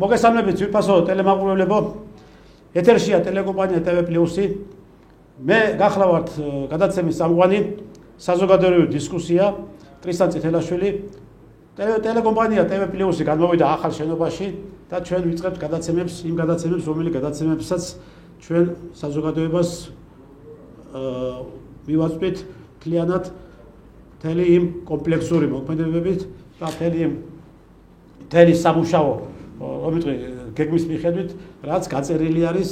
მოგესალმებით ვიფასო ტელემაყურებლებო. ეთერშია ტელეკომპანია TV+. მე გახლავართ გადაცემის წამყვანი, საზოგადოებრივი დისკუსია, ტრისტან წითელაშვილი. ტელეკომპანია TV+ გადმოვიდა ახალ შენობაში და ჩვენ ვიწყებთ გადაცემებს, იმ გადაცემებს, რომელი გადაცემებსაც ჩვენ საზოგადოებას მივაწვდით მთლიანად მთელი იმ კომპლექსური მოქმედებებით და მთელი სამუშაო რომელი გეგმის მიხედვით რაც გაწერილი არის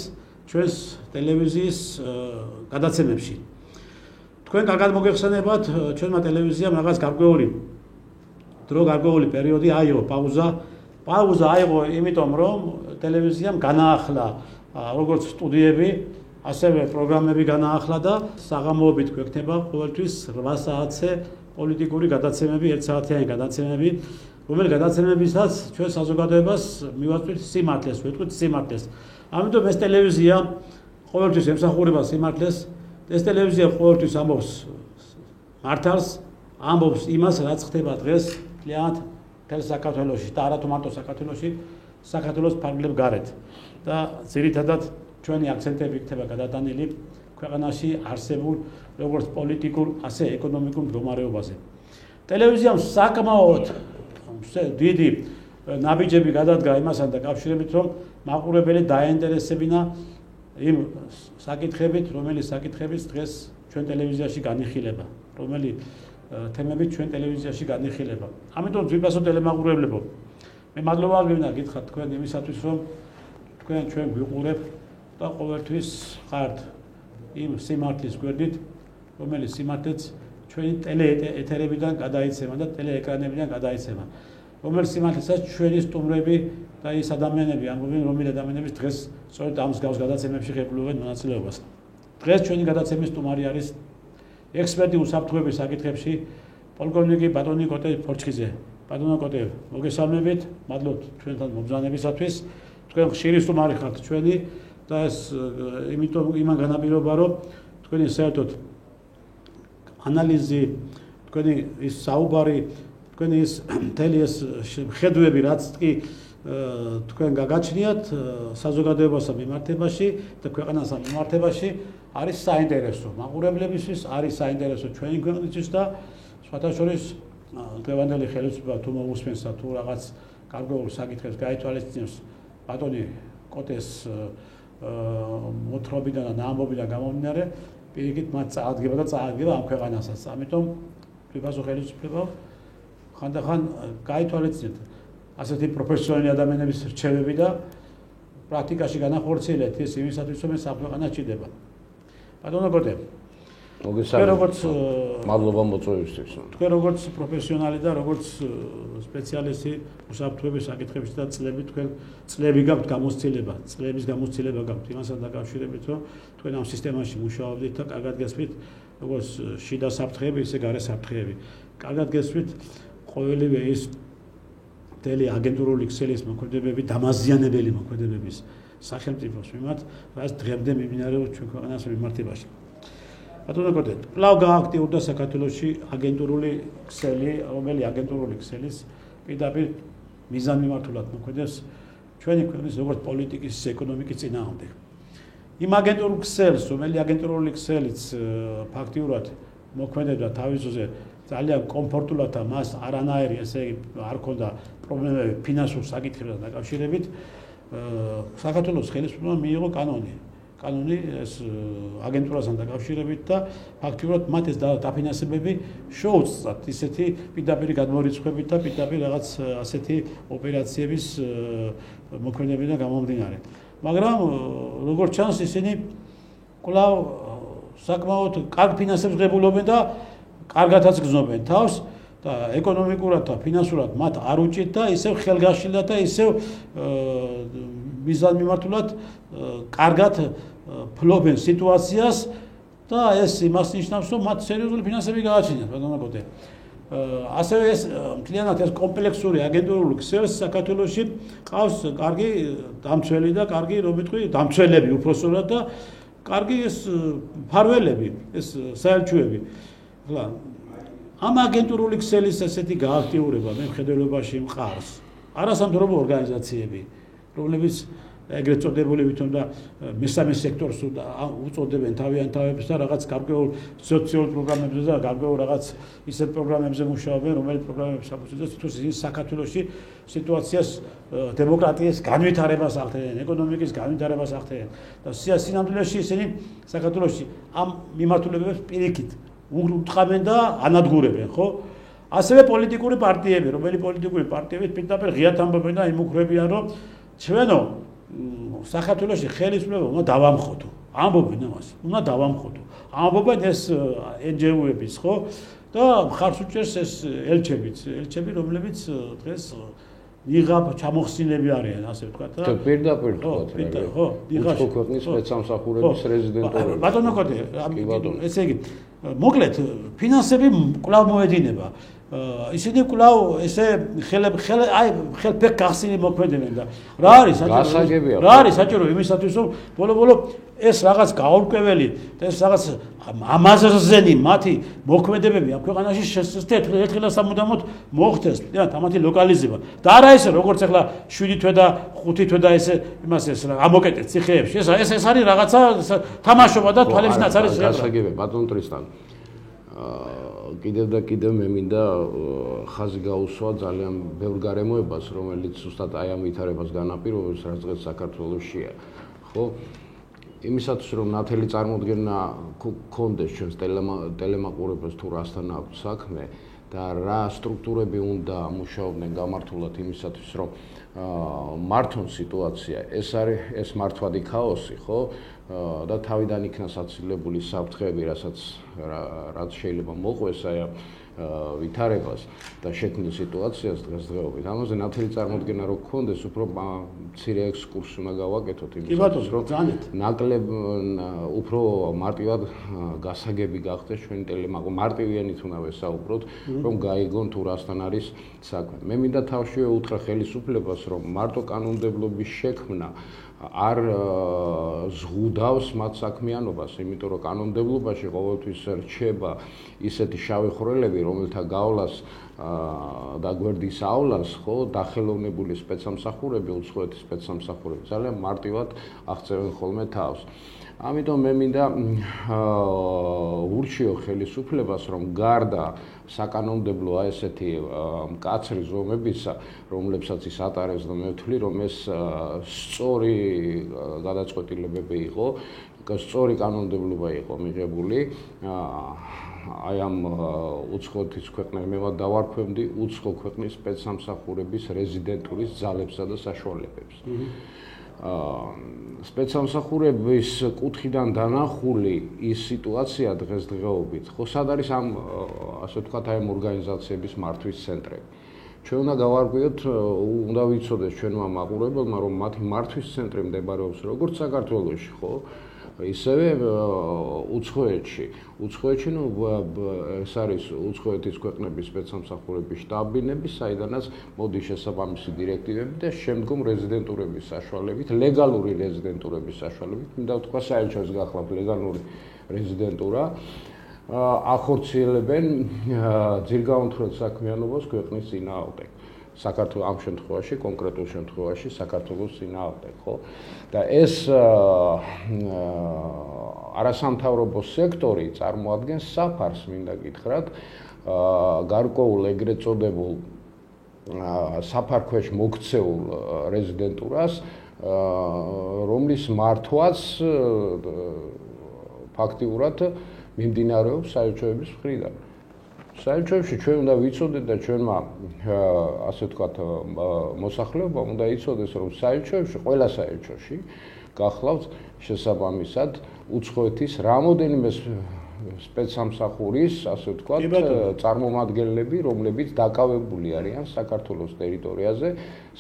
ჩვენს ტელევიზიის გადაცემებში. თქვენ კარგად მოგეხსენებათ, ჩვენმა ტელევიზიამ რაღაც გარკვეული პერიოდი აიღო პაუზა აიღო იმიტომ რომ ტელევიზიამ განაახლა როგორც სტუდიები, ასევე პროგრამები განაახლა და საღამოობით გვექნება ყოველთვის 8 საათზე პოლიტიკური გადაცემები, 1 საათიანი გადაცემები, რომელი გადაცემებისაც ჩვენ საზოგადოებას მივაწვით სიმართლეს, ვეთქვით სიმართლეს. ამიტომ ეს ტელევიზია ყოველთვის ემსახურება სიმართლეს, ეს ტელევიზია ყოველთვის ამბობს მართალს, ამბობს იმას, რაც ხდება დღეს მთლიანად მთელ საქართველოში და არა თუ მარტო საქართველოში, საქართველოს ფარგლებ გარეთ. და ძირითადად ჩვენი აქცენტები იქნება გადატანილი ქვეყანაში არსებულ როგორც პოლიტიკურ, ასე ეკონომიკურ მდგომარეობაზე. ტელევიზიამ საკმაოდ დიდი ნაბიჯები გადადგა იმასთან დაკავშირებით, რომ მაყურებელი დაინტერესებინა იმ საკითხებით, რომელი საკითხებიც დღეს ჩვენ ტელევიზიაში განიხილება, რომელი თემებით ჩვენ ტელევიზიაში განიხილება. ამიტომ ვიფასო ტელემაყურებლებო, მე მადლობა გინა გითხრათ თქვენ იმისათვის, რომ თქვენ ჩვენ გვიყურებთ და ყოველთვის ხართ იმ სიმართლის გვერდით, რომელიც სიმართლეც ჩვენი ტელეეთერებიდან გადაიცემა და ტელეეკრანებიდან გადაიცემა. რომელიც სიმართლესაც ჩვენი სტუმრები და ის ადამიანები ამბობენ, რომელი ადამიანების დღეს სწორედ ამ მსგავს გადაცემებში ღებულობენ მონაწილეობას. დღეს ჩვენი გადაცემის სტუმარი არის ექსპერტი უსაფრთხოების საკითხებში პოლკოვნიკი ბატონი კოტე ფორჩხიძე. ბატონო კოტე, მოგესალმებით, მადლობთ ჩვენთან მობრძანებისათვის. თქვენ ხშირი სტუმარი ხართ ჩვენი და ეს იმიტომ იმან განაპირობა, რომ თქვენი საერთოდ ანალიზი, თქვენი ის საუბარი, თქვენი ის მთელი ეს ხედვები, რაც კი თქვენ გაგაჩნიათ საზოგადოებასა მიმართებაში და ქვეყანასა მიმართებაში არის საინტერესო. მაყურებლებისთვის არის საინტერესო ჩვენი ქვეყნისთვის და სხვათა შორის დღევანდელი ხელისუფლება თუ მოусმენს თუ რაღაც გარკვეულ საკითხებს გაითვალისწინებს ბატონი კოტეს მოთხრობიდან და ამბობიდან გამომდინარე, პირიქით მათ წააგდება ამ ქვეყანასაც. ამიტომ ვიფასო ხელისუფლება ხანდახან გაითვალისწინეთ ასეთი პროფესიონალი ადამიანების რჩევები და პრაქტიკაში განახორციელეთ ეს იმისათვის, რომ ეს საქმეყანა ჭირდება. ბატონო კოტე, მოგესალმებით. მადლობა მოწვევისთვის. თქვენ როგორც პროფესიონალი და როგორც სპეციალისტი უსაფრთხოების საკითხებში და წლები გაქვთ გამოცდილება, წლების გამოცდილება გაქვთ იმასთან დაკავშირებით, რომ თქვენ ამ სისტემაში მუშაობდით და კარგად გესმით როგორც შიდა საფრთხეები, ისე გარე საფრთხეები. კარგად გესმით ყოველივე ის მთელი აგენტურული ქსელის მოქმედებები, დამაზიანებელი მოქმედებების სახელმწიფოს მიმართ, რაც დღემდე მიმდინარეობს ჩვენ ქვეყანას მიმართებაში. ბატონო კოტე, კვლავ გააქტიურდა საქართველოში აგენტურული ქსელი, რომელი აგენტურული ქსელის პირდაპირ მიზანმიმართულად მოქმედებს ჩვენი ქვეყნის როგორც პოლიტიკის, ეკონომიკის წინააღმდეგ. იმ აგენტურულ ქსელს, რომელი აგენტურული ქსელიც ფაქტიურად მოქმედებდა თავის ძროზე ძალიან კომფორტულად და მას არანაირი ესე იგი არ ქონდა პრობლემები ფინანსურ საკითხებთან დაკავშირებით, საქართველოს ხელისუფლებამ მიიღო კანონი ეს აგენტურასთან დაკავშირებით და ფაქტიურად მათ ეს დაფინანსებები შეუწყათ ისეთი პირდაპირ გადმორიცხვებით და პირდაპირ რაღაც ასეთი ოპერაციების მოქმედებიდან გამომდინარე. მაგრამ როგორც ჩანს ისინი კვლავ საკმაოდ კარგ ფინანსებს ღებულობენ და კარგათაც გრძნობენ თავს და ეკონომიკურად და ფინანსურად მათ არ უჭირთ და ისევ ხელგაშლილად და ისევ მიზანმიმართულად კარგად ფლობენ სიტუაციას და ეს იმას ნიშნავს, რომ მათ სერიოზული ფინანსები გააჩნიათ, ბატონო კოტე. ასევე ეს მთლიანად ეს კომპლექსური აგენტურული ქსელს საქართველოში ყავს კარგი დამცველი და კარგი რომ ვიტყვი დამცველები უпроსტად და კარგი ეს ფარველები, ეს საელჩოები. ხლა ამ აგენტურული ქსელის ესეთი გააქტიურება მე მხედველობაში მყავს. არასამთავრობო ორგანიზაციები რომლებიც ეგრეთ წოდებული ვითომ და მესამე სექტორს უწოდებენ თავიანთავებს და რაღაც გარკვეულ სოციალურ პროგრამებზე და გარკვეულ რაღაც ისეთ პროგრამებზე მუშაობენ, რომელიც პროგრამებს საფუძველს თვითონ ის საქართველოში სიტუაციას დემოკრატიის განვითარებას ახდენენ, ეკონომიკის განვითარებას ახდენენ და სინამდვილეში ისინი საქართველოში ამ მიმართულებებს პირიქით უტყამენ და ანადგურებენ, ხო? ასევე პოლიტიკური პარტიები, რომელი პოლიტიკური პარტიები პირდაპირ ღიად ამბობენ და იმუქრებიან, რომ ჩვენო საქართველოში ხელისუფლება უნდა დავამხოდო. ამბობენ ამას, უნდა დავამხოდო. ამბობენ ეს NGO-ებიც, ხო? და მხარს უჭერს ეს ელჩები, რომლებიც დღეს იღაბ ჩამოხსინები არიან, ასე ვთქვათ და პირდაპირ ვთქვათ, ხო, უცხო ქვეყნის სპეცსამსახურების რეზიდენტურები. ბატონო კოტე, ესე იგი, მოკლედ, ფინანსები კვლავ მოედინება. ისინი კვლავ ესე ხელფეხ გახსნილი მოქმედებენ და რა არის საჭირო იმისათვის რომ ბოლო ეს რაღაც გაურკვეველი და ეს რაღაც ამაზრზენი მათი მოქმედებები ამ ქვეყანაში ერთხელ სამუდამოდ მოხდეს და თამათი ლოკალიზება და არა ესე როგორც ახლა 7 თვე და 5 თვე და ესე იმას ეს ამოკეტეთ ციხეებში ეს არის რაღაცა თამაშობა და თვალებშიც არის გასაგებია ბატონ ტრისტან კიდევ მე მინდა ხაზი გაუსვა ძალიან ბევრ გარემოებას, რომელიც ზუსტად აი ამ ვითარებას განაპირობებს, რაც დღეს საქართველოშია. ხო? იმისათვის რომ ნათელი წარმოდგენა გქონდეს ჩვენს ტელემაყურებელს თუ რასთან აქვს საქმე და რა სტრუქტურები უნდა მუშაობდნენ გამართულად იმისათვის რომ მართონ სიტუაცია ეს მართვადი ქაოსი, ხო? და თავიდან იქნა საცილებული საფრთხეები, რაც შეიძლება მოყვეს აი ვითარებას და შექმნილ სიტუაციას დღესდღეობით. ამაზე ნათელი წარმოდგენა რო გქონდეს, უფრო მცირე ექსკურსი უნდა გავაკეთოთ იმისათვის, რომ ნაკლებ უფრო მარტივად გასაგები გახდეს ჩვენი ტელემაყურებელი. მარტივიანით უნდა ვესაუბროთ, რომ გაიგონ თუ რასთან არის საქმე. მე მინდა თავშივე უთხრა ხელისუფლებას, რომ მარტო კანონმდებლობის შექმნა არ ზღუდავს მათ საქმიანობას, იმიტომ რომ კანონმდებლობაში ყოველთვის რჩება ისეთი შავი ხვრელები, რომელთა გავლას და გვერდისავლას, ხო, დახელოვნებული სპეცსამსახურები, უცხოეთის სპეცსამსახურები ძალიან მარტივად აღწევენ ხოლმე თავს. ამიტომ მე მინდა ურჩიო ხელისუფლებას, რომ გარდა საკანონმდებლო ესეთი მკაცრი ზომებისა, რომლებსაც ის ატარებს და მე ვთვლი, რომ ეს სწორი გადაწყვეტილებები იყო, სწორი კანონმდებლობა იყო მიღებული. აი ამ უცხოეთის ქვეყნებს მე დავარქვევდი უცხო ქვეყნის სპეცსამსახურების რეზიდენტურის ძალებსა და საშუალებებს. სპეცსამსახურების კუთხიდან დანახული ის სიტუაცია დღესდღეობით, ხო, სად არის ამ ასე ვთქვათ, აი ამ ორგანიზაციების მართვის ცენტრები. ჩვენ უნდა გავარკვიოთ, უნდა ვიცოდეს ჩვენმა მაყურებელმა, რომ მათი მართვის ცენტრი მდებარეობს როგორც საქართველოში, ხო? ისევე უცხოეთში. უცხოეთში ეს არის უცხოეთის ქვეყნების სპეცსამსახურების შტაბინები, საიდანაც მოდის შესაბამისი დირექტივები და შემდგომ რეზიდენტურების საშუალებით, ლეგალური რეზიდენტურების საშუალებით, მინდა ვთქვა, საელჩოს გახლავთ ლეგალური რეზიდენტურა, ახორციელებენ ძირგაუნთხრელ საქმიანობას ქვეყნის წინააღმდეგ. საქართველოს ამ შემთხვევაში, კონკრეტულ შემთხვევაში საქართველოს წინააღმდეგ, ხო? და ეს არასამთავრობო სექტორი წარმოადგენს საფარს, მინდა გითხრათ, გარკვეულ ეგრეთ წოდებულ საფარქვეშ მოქცეულ რეზიდენტურას, რომლის მართვაც ფაქტიურად მიმდინარეობს საელჩოების მხრიდან. საელჩოებში ჩვენ უნდა ვიცოდეთ და ჩვენმა ასე ვთქვათ მოსახლეობამ უნდა იცოდეს, რომ საელჩოებში, ყველა საელჩოში გახლავთ შესაბამისად უცხოეთის რამოდენიმე სპეცსამსახურის, ასე ვთქვათ, წარმომადგენლები, რომლებიც დაკავებული არიან საქართველოს ტერიტორიაზე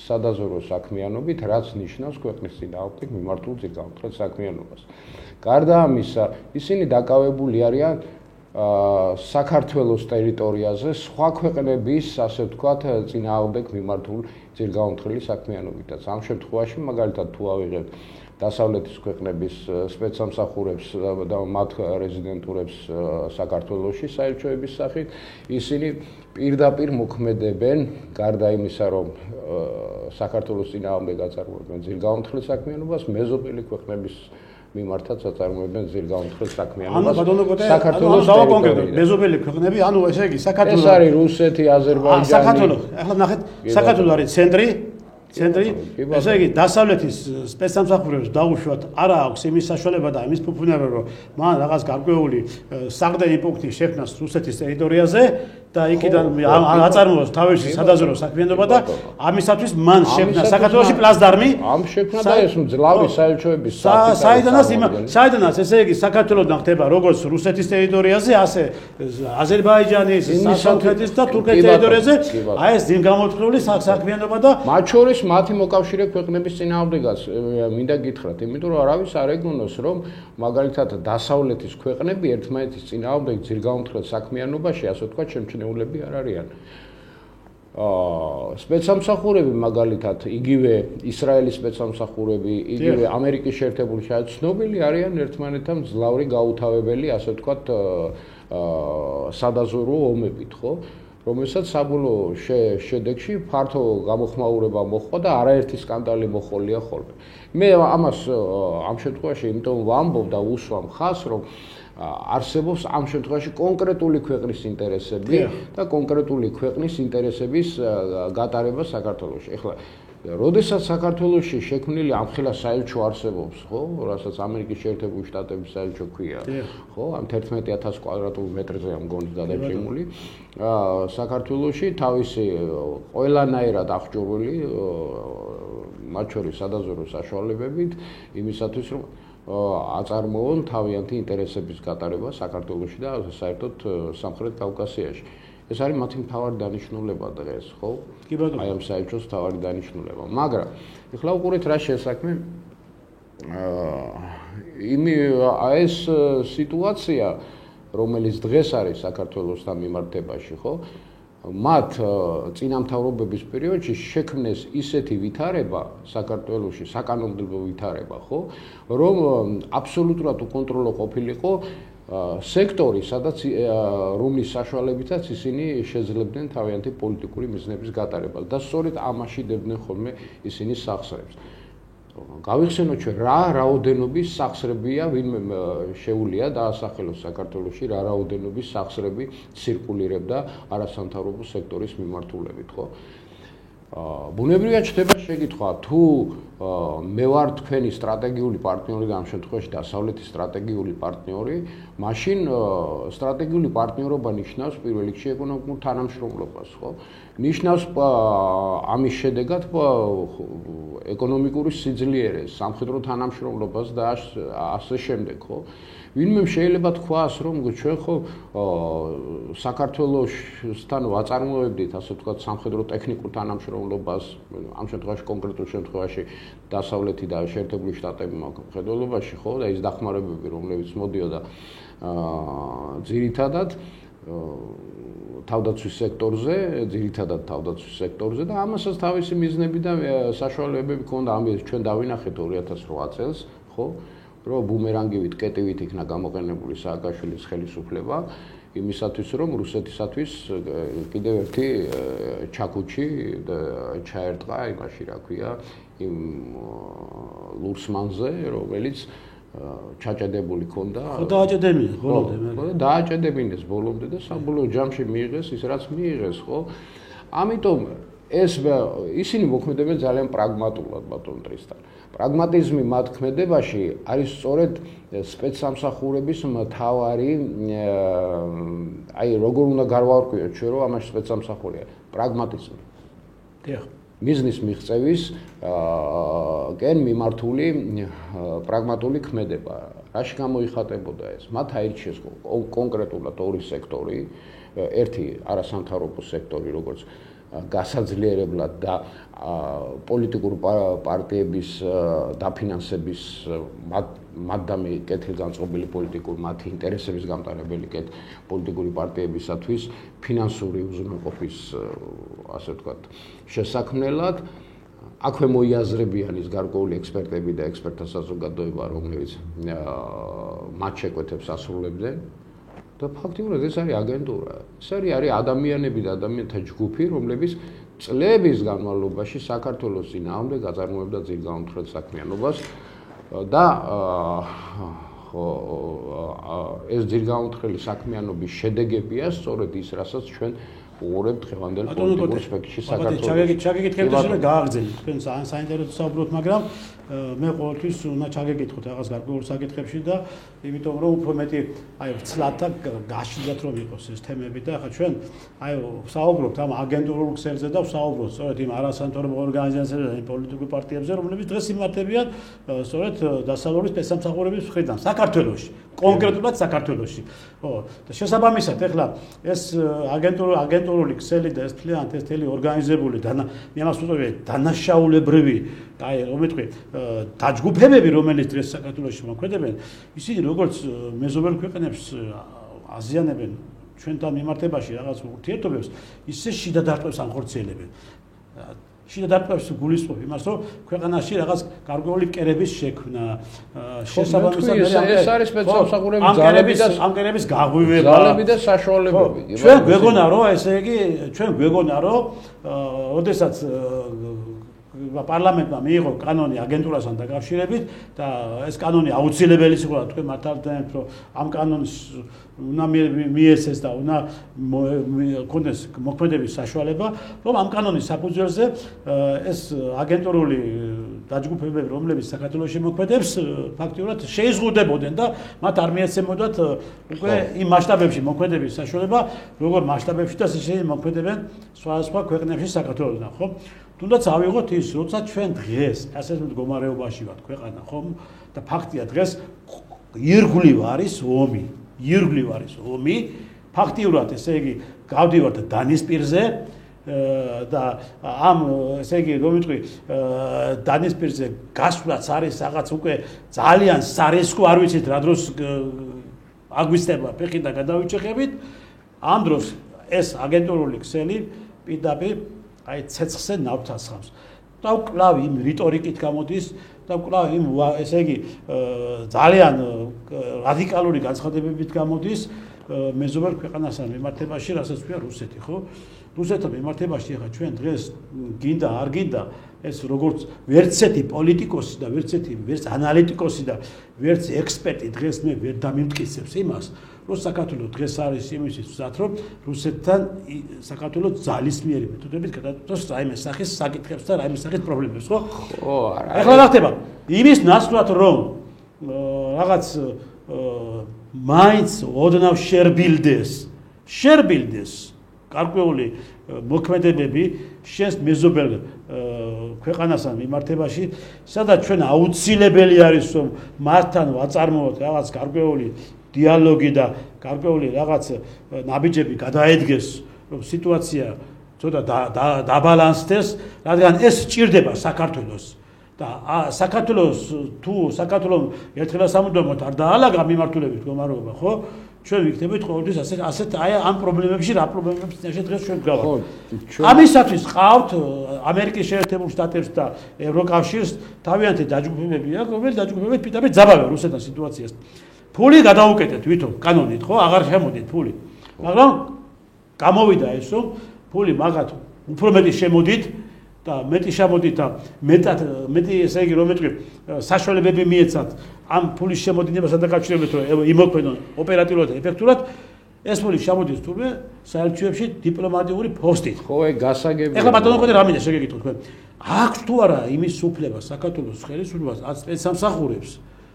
სადაზვერვო საქმიანობით, რაც ნიშნავს ქვეყნის წინააღმდეგ მიმართულ ძირგაუნთხრელ საქმიანობას. გარდა ამისა, ისინი დაკავებული არიან საქართველოს ტერიტორიაზე სხვა ქვეყნების, ასე ვთქვათ, წინააღმდეგ მიმართულ ძირგაუნთხრელი საქმიანობითაც. ამ შემთხვევაში, მაგალითად, თუ ავიღებთ დასავლეთის ქვეყნების სპეცსამსახურებს და მათ რეზიდენტურებს საქართველოში საელჩოების სახით, ისინი პირდაპირ მოქმედებენ გარდა იმისა, რომ საქართველოს წინააღმდეგ აწარმოებენ ძირგაუმთხელ საქმიანობას, მეზობელი ქვეყნების მიმართაც აწარმოებენ ძირგაუმთხელ საქმიანობას. საქართველოს დავაკონკრეტოთ, მეზობელი ქვეყნები, ანუ ესე იგი საქართველოს ეს არის რუსეთი, აზერბაიჯანი. საქართველოს, ახლა ნახეთ, საქართველოს არის ცენტრი, ესე იგი დასავლეთის სპეცსამსახურებს დაუშვათ არა აქვს იმის საშუალება და იმის ფუფუნება, რომ მან რაღაც გარკვეული საგდენი პუნქტი შექმნას რუსეთის ტერიტორიაზე და იქიდან აწარმოოს თავისი სადაზვერვო საქმიანობა და ამისათვის მან შექმნა საქართველოში პლაცდარმი. ამ შექმნა და ეს მძლავრი საელჩოების საიდანაც ესე იგი საქართველოსთან ხდება როგორც რუსეთის ტერიტორიაზე, ასე აზერბაიჯანის, საფრანგეთის და თურქეთის ტერიტორიაზე, აი ეს ძირგამოთხრული საქმიანობა და მათ შორის მათი მოკავშირე ქვეყნების წინააღმდეგაც მინდა გითხრათ, იმიტომ რომ არავის არ ეგონოს, რომ მაგალითად დასავლეთის ქვეყნები ერთმანეთის წინააღმდეგ ძირგაუმთხელ საქმიანობაში, ასე ვთქვათ, შემჩნეულები არ არიან. სპეცსამსახურები მაგალითად, იგივე ისრაელის სპეცსამსახურები, იგივე ამერიკის შეერთებული შტატები ცნობილი არიან ერთმანეთთან მძლავრი გაუთავებელი, ასე ვთქვათ, სადაზვერვო ომებით, ხო? რომელსაც საბოლოო შედეგში ფართო გამოხმაურება მოჰყვა და არაერთი სკანდალი მოხოლია ხოლმე. მე ამას ამ შემთხვევაში იმიტომ ვამბობ და უსვამ ხაზს, რომ არსებობს ამ შემთხვევაში კონკრეტული ქვეყნის ინტერესები და კონკრეტული ქვეყნის ინტერესების გატარება საქართველოში. ეხლა როდესაც საქართველოში შექმნილი ამხელა საელჩო არსებობს, ხო, რასაც ამერიკის შეერთებული შტატების საელჩო ქვია, ხო, ამ 11,000 კვადრატულ მეტრზე ამ გონი გადაჭიმული, საქართველოში თავისი ყველანაირად აღჭურვილი მათ შორის სადაზვერვო საშუალებებით იმისათვის, რომ აწარმოონ თავიანთი ინტერესების გატარება საქართველოში და საერთოდ სამხრეთ კავკასიაში. ეს არის მათი მთავარი დანიშნულება დღეს, ხო? კი ბატონო. აი ამ საელჩოს მთავარი დანიშნულება. მაგრამ ეხლა უყურეთ რა შესაქმე ეს სიტუაცია, რომელიც დღეს არის საქართველოსთან მიმართებაში, ხო? მათ წინამთავრობების პერიოდში შექმნეს ისეთი ვითარება საქართველოში, საკანონმდებლო ვითარება, ხო, რომ აბსოლუტურად უკონტროლო ყოფილიყო სექტორი, სადაც რომლის საშუალებითაც ისინი შეძლებდნენ თავიანთი პოლიტიკური მიზნების გატარებას და სწორედ ამაში დებდნენ ხოლმე ისინი სახსრებს. გავიხსენოთ ჩვენ რა რაოდენობის სახსრებია ვინმე შეუძლია დაასახელოს საქართველოში რა რაოდენობის სახსრები ცირკულირებდა არასამთავრობო სექტორის მიმართულებით, ხო? ბუნებრივად ჩნდება შეკითხვა, თუ მე ვარ თქვენი სტრატეგიული პარტნიორი და ამ შემთხვევაში დასავლეთის სტრატეგიული პარტნიორი, მაშინ სტრატეგიული პარტნიორობა ნიშნავს პირველ რიგში ეკონომიკურ თანამშრომლობას, ხო? ნიშნავს ამის შედეგად ეკონომიკური სიძლიერეს, სამხედრო თანამშრომლობას და ასე შემდეგ, ხო? ვინმე შეიძლება თქვას, რომ ჩვენ ხო საქართველოსთან ვაწარმოებდით, ასე ვთქვათ, სამხედრო ტექნიკურ თანამშრომლობას, ამ შემთხვევაში კონკრეტულ შემთხვევაში დასავლეთი და შეერთებული შტატების მხედველობაში, ხო, და ის დახმარებები, რომლებიც მოდიოდა ძირითადად თავდაცვის სექტორზე და ამასაც თავისი მიზნები და საშუალებები ჰქონდა. ამის ჩვენ დავინახეთ 2008 წელს, ხო, რომ ბუმერანგივით, კეტივით იქნა გამოყენებული სააკაშვილის ხელისუფლება იმისათვის, რომ რუსეთისათვის კიდევ ერთი ჩაქუჩი ჩაერტყა იმაში, რა ქვია, იმ ლურსმანზე, რომელიც ჩაჭედებული ქონდა. ხო დააჭედებინეს ბოლომდე. ხო, დააჭედებინეს ბოლომდე და საბოლოო ჯამში მიიღეს ის, რაც მიიღეს, ხო? ამიტომ ისინი მოქმედებენ ძალიან პრაგმატულად, ბატონ ტრისთან. პრაგმატიზმი მათ ქმედებაში არის სწორედ სპეცსამსახურების მთავარი, აი როგორ უნდა გავარკვიოთ ჩვენ, რომ ამაში სპეცსამსახურია, პრაგმატიზმი. დიახ. მიზნის მიღწევის კენ მიმართული პრაგმატული ქმედება. რაში გამოიხატებოდა ეს? მათ აირჩიეს კონკრეტულად ორი სექტორი, ერთი არასამთავრობო სექტორი, როგორც გასაძლიერებლად და პოლიტიკურ პარტიების დაფინანსების მათდამი კეთილგანწყობილი პოლიტიკურ მათი ინტერესების გამტარებელი პოლიტიკური პარტიებისათვის ფინანსური უზრუნველყოფის, ასე ვთქვათ, შესაქმნელად აქვე მოიაზრებიან ის გარკვეული ექსპერტები და ექსპერტთა საზოგადოება, რომელიც მათ შეკვეთებს ასრულებდნენ. და ფაქტიურად ეს არის აგენტურა. ეს არის ადამიანები და ადამიანთა ჯგუფი, რომლებიც წლების განმავლობაში საქართველოს წინააღმდეგ აწარმოებდა ძირგაუნთხრელ საქმიანობას და ეს ძირგაუნთხრელი საქმიანობის შედეგებია სწორედ ის, რასაც ჩვენ უყურებთ დღევანდელ პოლიტიკურ სპექტრში საქართველოს. ჩაგეკითხებით და გააგრძელეთ თქვენ საინტერესო საუბრობთ, მაგრამ მე ყოველთვის უნდა ჩაგეკითხოთ რაღაც გარკვეულ საკითხებში და იმიტომ რომ უფრო მეტი ცლად და გაშლილად რომ იყოს ეს თემები და ახლა ჩვენ საუბრობთ ამ აგენტურულ ქსელზე და ვსაუბრობთ სწორედ იმ არასამთავრობო ორგანიზაციებზე და პოლიტიკურ პარტიებზე, რომლებიც დღეს იმართებიან სწორედ დასავლური სპეცსამსახურების მხრიდან საქართველოში, კონკრეტულად საქართველოში. და შესაბამისად ახლა ეს აგენტურული ქსელი და ეს მთლიანად ეს თელი ორგანიზებული დანაშაულებრივი რომ ვიტყვი დაჯგუფებები, რომელიც დღეს საქართველოში მოქმედებენ, ისინი როგორც მეზობელ ქვეყნებს აზიანებენ ჩვენთან მიმართებაში რაღაც ურთიერთობებს, ისე შიდა დარტყმებს ანხორციელებენ. შიდა დარტყმებს გულისხმობ იმას, რომ ქვეყანაში რაღაც გარკვეული კერების შექმნა, შესაბამისად ეს არის სპეცსამსახურების ამ კერების გაღვივება, ძალები და საშუალებები. ჩვენ გვეგონა რომ ესე იგი ჩვენ გვეგონა რომ ოდესაც პარლამენტმა მიიღო კანონი აგენტურასთან დაკავშირებით და ეს კანონი აუცილებელიც იყო თქვენ მართალდანთ რომ ამ კანონს უნდა მიეცეს და უნდა კონდეს მოქმედების საშუალება რომ ამ კანონის საფუძველზე ეს აგენტურული დაჯგუფებები რომლებიც საქართველოში მოქმედებს ფაქტიურად შეიზღუდებოდნენ და მათ არ მიეცემოდათ უკვე იმ მასშტაბებში მოქმედების საშუალება როგორ მასშტაბებში და ისე მოქმედებენ სხვადასხვა ქვეყნებში საქართველოსთან ხო თუნდაც ავიღოთ ის, როცა ჩვენ დღეს ასე მდგომარეობაში ვართ ქვეყანა, ხომ? და ფაქტია დღეს ირგვლივ არის ომი. ფაქტიურად ესე იგი გავდივართ დანისპირზე და ამ ესე იგი რომ ვიტყვი დანისპირზე გასვლაც არის რაღაც უკვე ძალიან სარისკო არ ვიცით რა დროს აგვისტება ფეხი და გადავიჭეხებით. ამ დროს ეს აგენტურული ქსელი პირდაპირ ცეცხლზე ნავთას ხავს. და ვკლავ იმ რიტორიკით გამოდის და ვკლავ იმ ესე იგი ძალიან რადიკალური განცხადებებით გამოდის მეზობელ ქვეყანასთან მიმართებაში, რასაც ქვია რუსეთი, ხო? რუსეთთან მიმართებაში ახლა ჩვენ დღეს გინდა არ გინდა ეს როგორც ვერცეთი პოლიტიკოსი და ვერც ანალიტიკოსი და ვერც ექსპერტი დღეს მე ვერ დამიმტკიცებს იმას, რომ საქართველოს დღეს არის იმისთვის მზად, რომ რუსეთთან საქართველოს ძალისმიერი მეთოდებით გადაწყვეტოს რაიმე სახის საკითხებს და რაიმე სახის პრობლემებს, ხო? ხო, არა. ახლა რა ხდება? იმის ნაცვლად რომ რაღაც მაინც ოდნავ შერბილდეს გარკვეული მოქმედებები შენს მეზობელ ქვეყანასთან მიმართებაში, სადაც ჩვენ აუცილებელი არის რომ მათთან ვაწარმოოთ რაღაც გარკვეული დიალოგი და გარკვეული რაღაც ნაბიჯები გადაედგეს, რომ სიტუაცია ცოტა დაბალანსდეს, რადგან ეს სჭირდება საქართველოს. და საქართველოს თუ საქართველოს ერთხელ სამუდამოდ არ დაალაგა მიმართულებით მდგომარეობა, ხო? ჩვენ ვიქნებით ყოველთვის ასეთ ამ პრობლემებში რა პრობლემებს წინაშე დღეს ჩვენ გავართ. ამისათვის ყავთ ამერიკის შეერთებულ შტატებს და ევროკავშირს თავიანთი დაჯგუფებები აქვს, რომელიც დაჯგუფებებით პირდაპირ ძაბავენ რუსეთთან სიტუაციას. ფული გადაუკეთეთ ვითომ კანონით, ხო? აღარ შემოდით ფული. მაგრამ გამოვიდა ეს რომ ფული მაგათ უფრო მეტი შემოდით და მეტი შემოდით და მეტი ესე იგი რომ მეტყვი საშუალებები მიეცათ ამ ფულის შემოდინებასთან დაკავშირებით რომ იმოქმედონ ოპერატიულად და ეფექტურად ეს ფული შემოდის თურმე საელჩოებში დიპლომატიური პოსტით. ხო, ეგ გასაგებია. ეხლა ბატონო ყოდი რა მინდა შეგეკითხო თქვენ. აქვს თუ არა იმის უფლება საქართველოს ხელისუფლებას ან სპეცსამსახურებს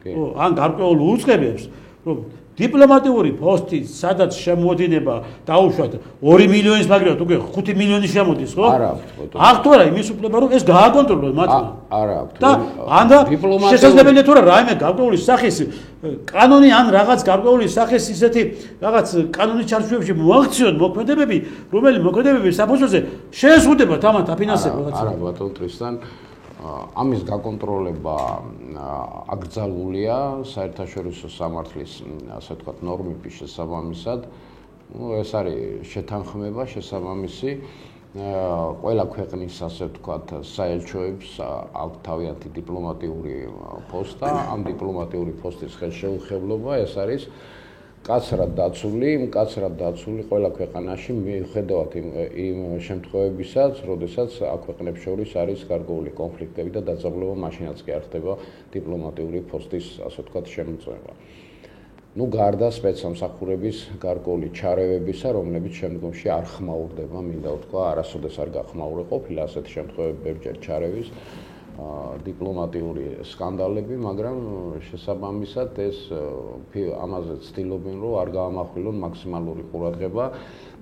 ან გარკვეულ უწყებებს რომ დიპლომატიური პოსტი სადაც შემოდინება დაუშვათ 2 მილიონის მაგრამ უკვე 5 მილიონი შემოდის, ხო? არა, აქვს თუ არა იმის უფლება რომ ეს გააკონტროლოს მათმა? არა აქვს. და ანდა შესაძლებელია თუ რა რაიმე გარკვეული სახის კანონი ან რაღაც გარკვეული სახის ისეთი რაღაც კანონის ჩარჩოებში მოაქციონ მოქმედებები, რომელი მოქმედებები საფუძველზე შეეზღუდება თამათ აფინანსებელად. არა, ბატონ ტრისტან ამის გაკონტროლება აკრძალულია საერთაშორისო სამართლის ასე ვთქვათ ნორმების შესაბამისად. ეს არის შეთანხმება შესაბამისი ყველა ქვეყნის ასე ვთქვათ საელჩოებს აქვს თავიანთი დიპლომატიური პოსტა, ამ დიპლომატიური პოსტის ხელშეუხებლობა ეს არის მკაცრად დაცული ყველა ქვეყანაში მიუხედავად იმ შემთხვევებისაც, როდესაც აქ ქვეყნებს შორის არის გარკვეული კონფლიქტები და დაძაბულობა მაშინაც კი არ ხდება დიპლომატიური პოსტის ასე ვთქვათ შემოწმება. გარდა სპეცსამსახურების გარკვეული ჩარევებისა, რომლებიც შემდგომში არ ხმაურდება, მინდა ვთქვა, არასოდეს არ გახმაურე ყოფილა ასეთი შემთხვევები ბევრჯერ ჩარევის დიპლომატიური სკანდალები, მაგრამ შესაბამისად ეს ამაზე ცდილობენ, რომ არ გაამახვილონ მაქსიმალური ყურადღება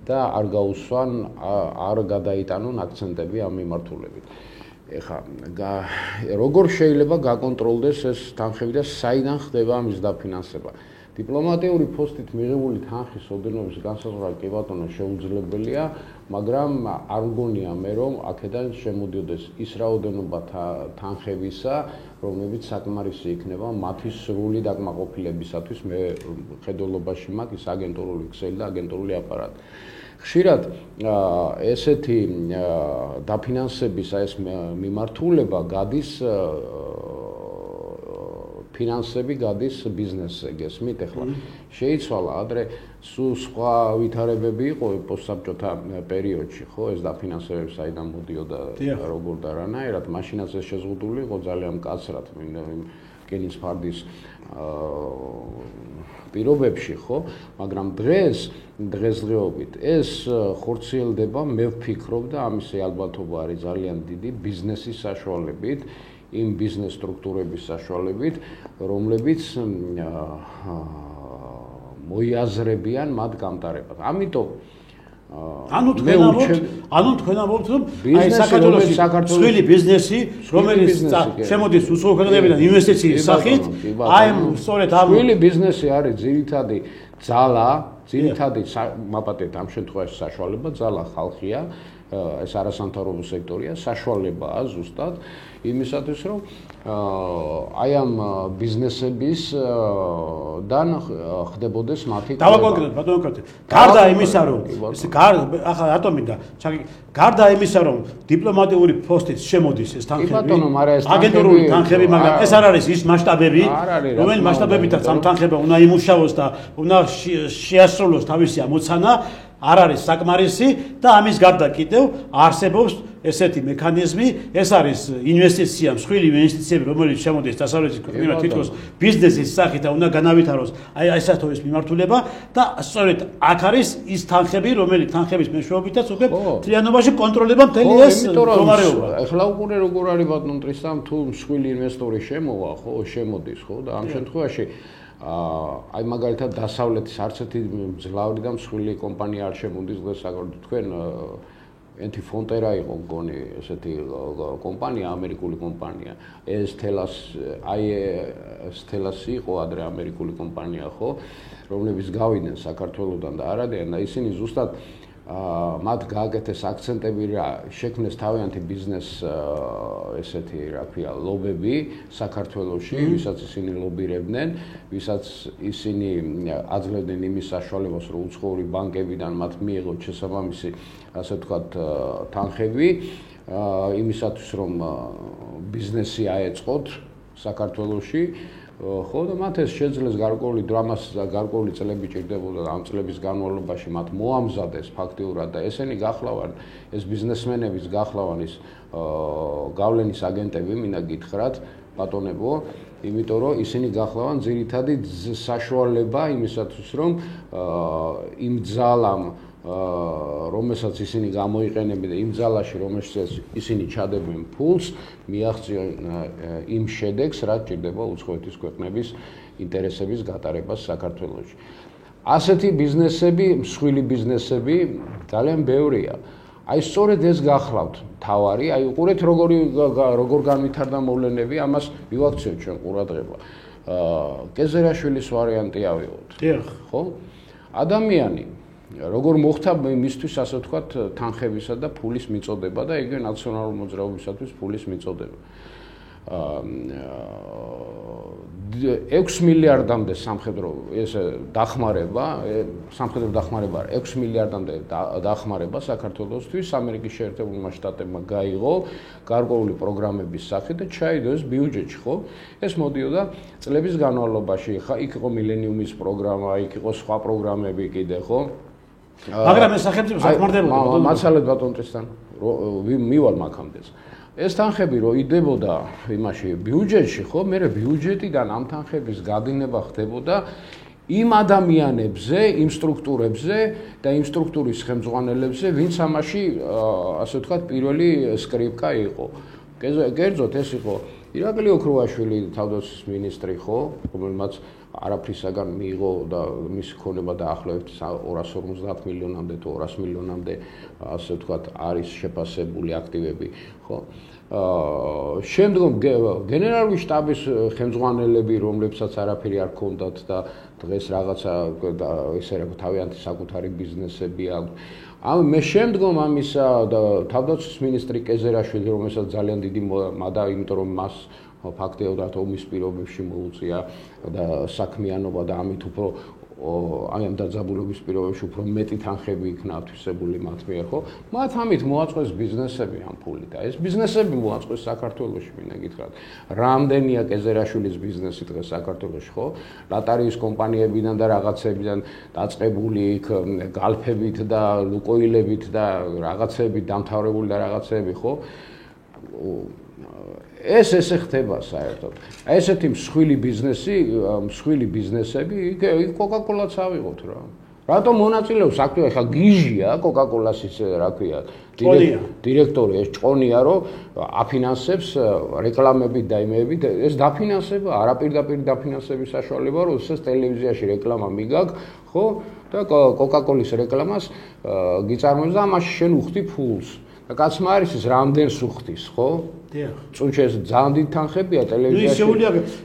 და არ გადაიტანონ აქცენტები ამ მიმართულებით. ეხლა როგორ შეიძლება გაკონტროლდეს ეს თანხები და საიდან ხდება ამის დაფინანსება? დიპლომატიური პოსტით მიღებული თანხის ოდენობის განსაზღვრა კი ბატონო შეუძლებელია, მაგრამ არ მგონია მე რომ აქედან შემოდიოდეს ის რაოდენობა თანხებისა, რომლებიც საკმარისი იქნება მათი სრული დაკმაყოფილებისათვის. მე ხედველობაში მაქვს ის აგენტურული ქსელი და აგენტურული აპარატი. ხშირად ესეთი დაფინანსების ეს მიმართულება გადის ფინანსები გადის ბიზნესზე, გესმით? ახლა შეიცვალა ადრე სხვა ვითარებები იყო პოსტსაბჭოთა პერიოდში, ხო, ეს დაფინანსებები საიდან მოდიოდა როგორ და რანაირად, მაშინაც ეს შეზღუდული იყო ძალიან მკაცრად კენის ფარდის პირობებში, ხო, მაგრამ დღესდღეობით ეს ხორციელდება, მე ვფიქრობ და ამისი ალბათობა არის ძალიან დიდი ბიზნესის საშუალებით. იმ ბიზნეს სტრუქტურების საშუალებით, რომლებიც მოიაზრებიან მათ გამტარებას. ამიტომ თქვენ ამბობთ, რომ აი საქართველოში მსხვილი ბიზნესი, რომელიც შემოდის უცხო ქვეყნებიდან ინვესტიციის სახით, აი სწორედ ამ მსხვილი ბიზნესი არის ძირითადი ძალა, მაპატეთ ამ შემთხვევაში საშუალება, ძალა ხალხია, ეს არასამთავრობო სექტორია, საშუალებაა ზუსტად იმისათვის, რომ აი ამ ბიზნესებისგან ხდებოდეს მათი დავაკონკრეტოთ, ბატონო კრიტი. გარდა იმისა, რომ ახლა რატომ მინდა, გარდა იმისა, რომ დიპლომატიური პოსტით შემოდის ეს თანხები, აგენტურული თანხები, მაგრამ ეს არ არის ის მასშტაბები, რომელი მასშტაბებითაც ამ თანხება უნდა იმუშაოს და უნდა შეასრულოს თავისი ამოცანა, არ არის საკმარისი და ამის გარდა კიდევ არსებობს ესეთი მექანიზმი, ეს არის ინვესტიცია, მსხვილი ინვესტიციები, რომელიც შემოდის დასავლეთის ქვეყნებიდან თითქოს ბიზნესის სახით და უნდა განავითაროს აი ესათოის მიმართულება და სწორედ აქ არის ის თანხები, რომელიც თანხების მეშვეობითაც უკვე თლიანობაში კონტროლდება მთელი ეს მდგომარეობა. ეხლა უკვე როგორ არის ბატონ ტრისტამ, თუ მსხვილი ინვესტორი შემოვა, ხო, შემოდის, ხო და ამ შემთხვევაში აი მაგალითად დასავლეთის არც ერთი მძლავრი და მსხვილი კომპანია არ შემოდის დღეს თქვენ ენტიფონტერა იყო მგონი ესეთი კომპანია, ამერიკული კომპანია. ეს თელასი იყო ადრე ამერიკული კომპანია, ხო, რომლებიც გავიდნენ საქართველოსდან და არადიან და ისინი ზუსტად მათ გააკეთეს აქცენტები რა შექმნეს თავიანთი ბიზნეს ესეთი რა ქვია ლობები საქართველოში, ვისაც ისინი ლობირებდნენ, ვისაც ისინი აძლევდნენ იმის საშუალებას, რომ უცხოური ბანკებიდან მათ მიიღოთ შესაბამისი ასე ვთქვათ თანხები, იმისათვის რომ ბიზნესი აეწყოთ საქართველოში. ხო და მათ ეს შეძლეს გარკვეული დრამას და გარკვეული წლები ჭირდებოდა ამ წლების განმავლობაში მათ მოამზადეს ფაქტიურად და ესენი გახლავან ეს ბიზნესმენების გახლავან ის გავლენის აგენტები მინდა გითხრათ ბატონებო, იმიტომ რომ ისინი გახლავან ძირითადი საშუალება იმისათვის რომ იმ ძალამ რომელსაც ისინი გამოიყენებენ და იმ ძალაში რომელსაც ისინი ჩადებენ ფულს მიაღწიონ იმ შედეგს რაც ჭირდება უცხოეთის ქვეყნების ინტერესების გატარებას საქართველოში. ასეთი ბიზნესები, მსხვილი ბიზნესები ძალიან ბევრია. აი სწორედ ეს გახლავთ თავარი, აი უყურეთ როგორ განვითარდა მოვლენები, ამას მივაქციოთ ჩვენ ყურადღება. კეზერაშვილის ვარიანტი ავიღოთ. ხო? ადამიანი როგორ მოხდა მისთვის ასე ვთქვათ თანხებისა და ფულის მიწოდება და იგივე ნაციონალური მოძრაობისათვის ფულის მიწოდება. 6 მილიარდამდე სამხედრო ეს დახმარება, სამხედრო დახმარება 6 მილიარდამდე დახმარება საქართველოსთვის ამერიკის შეერთებულმა შტატებმა გაიღო გარკვეული პროგრამების სახით და ჩაიდო ეს ბიუჯეტში, ხო? ეს მოდიოდა წლების განმავლობაში, ხა იქ იყო მილენიუმის პროგრამა, იქ იყო სხვა პროგრამები კიდე, ხო? მაგრამ ეს სახელმწიფო საკმარდებოდა. მაცალეთ ბატონტესთან მივალ მაქამდეც. ეს თანხები რო იდებოდა იმაში ბიუჯეტში, ხო, მე ბიუჯეტიდან ამ თანხების გადინება ხდებოდა იმ ადამიანებზე, იმ სტრუქტურებზე და იმ სტრუქტურის ხელმძღვანელებზე, ვინც ამაში, ასე ვთქვათ, პირველი სკრიპკა იყო. კერძოდ ეს იყო ირაკლი ოქროაშვილი, თავდაცვის მინისტრი, ხო, რომელმაც არაფრისაგან მიიღო და მისი ქონება დაახლოებით 250 მილიონამდე თუ 200 მილიონამდე, ასე ვთქვათ, არის შეფასებული აქტივები, ხო? შემდგომ გენერალური შტაბის ხელმძღვანელები, რომლებსაც არაფერი არ ჰქონდათ და დღეს რაღაცა ესე რა თავიანთი საკუთარი ბიზნესები აქვს. მე შემდგომ ამისა და თავდაცვის მინისტრი კეზერაშვილი, რომელსაც ძალიან დიდი მადა, იმიტომ რომ მას ფაქტიურად ომის პირობებში მოუწია და საქმიანობა და ამით უფრო ამ დაძაბულობის პირობებში უფრო მეტი თანხები იქნა ათვისებული მათ მიერ, ხო? მათ ამით მოაწყვეს ბიზნესები ამ ფულით და ეს ბიზნესები მოაწყვეს საქართველოში, მინდა გითხრათ. რამდენია კეზერაშვილის ბიზნესი დღეს საქართველოში, ხო? ლატარიის კომპანიებიდან და რაღაცებიდან დაწყებული იქ გალფებით და ლუკოილებით და რაღაცებით დამთავრებული და რაღაცები, ხო? ეს ესე ხდება საერთოდ. ესეთი მსხვილი ბიზნესები, იქ კოკაკოლაც ავიღოთ რა. რატომ მონაწილეობს აქტიურად? ხა გიჟია კოკაკოლას ისე რა ქვია, დირექტორი ეს ჭყონია, რომ აფინანსებს რეკლამებით და იმეებით, ეს დაფინანსება, არაპირდაპირ დაფინანსების საშუალება, რომ ეს ტელევიზიაში რეკლამა მიგაგ, ხო? და კოკაკოლის რეკლამას გიწარმოებს და ამაში შენ უხდი ფულს. და კაცმა არის ის რამდენს უხდის, ხო? წუნჩეს ძალიან დიდი თანხებია ტელევიზიაში.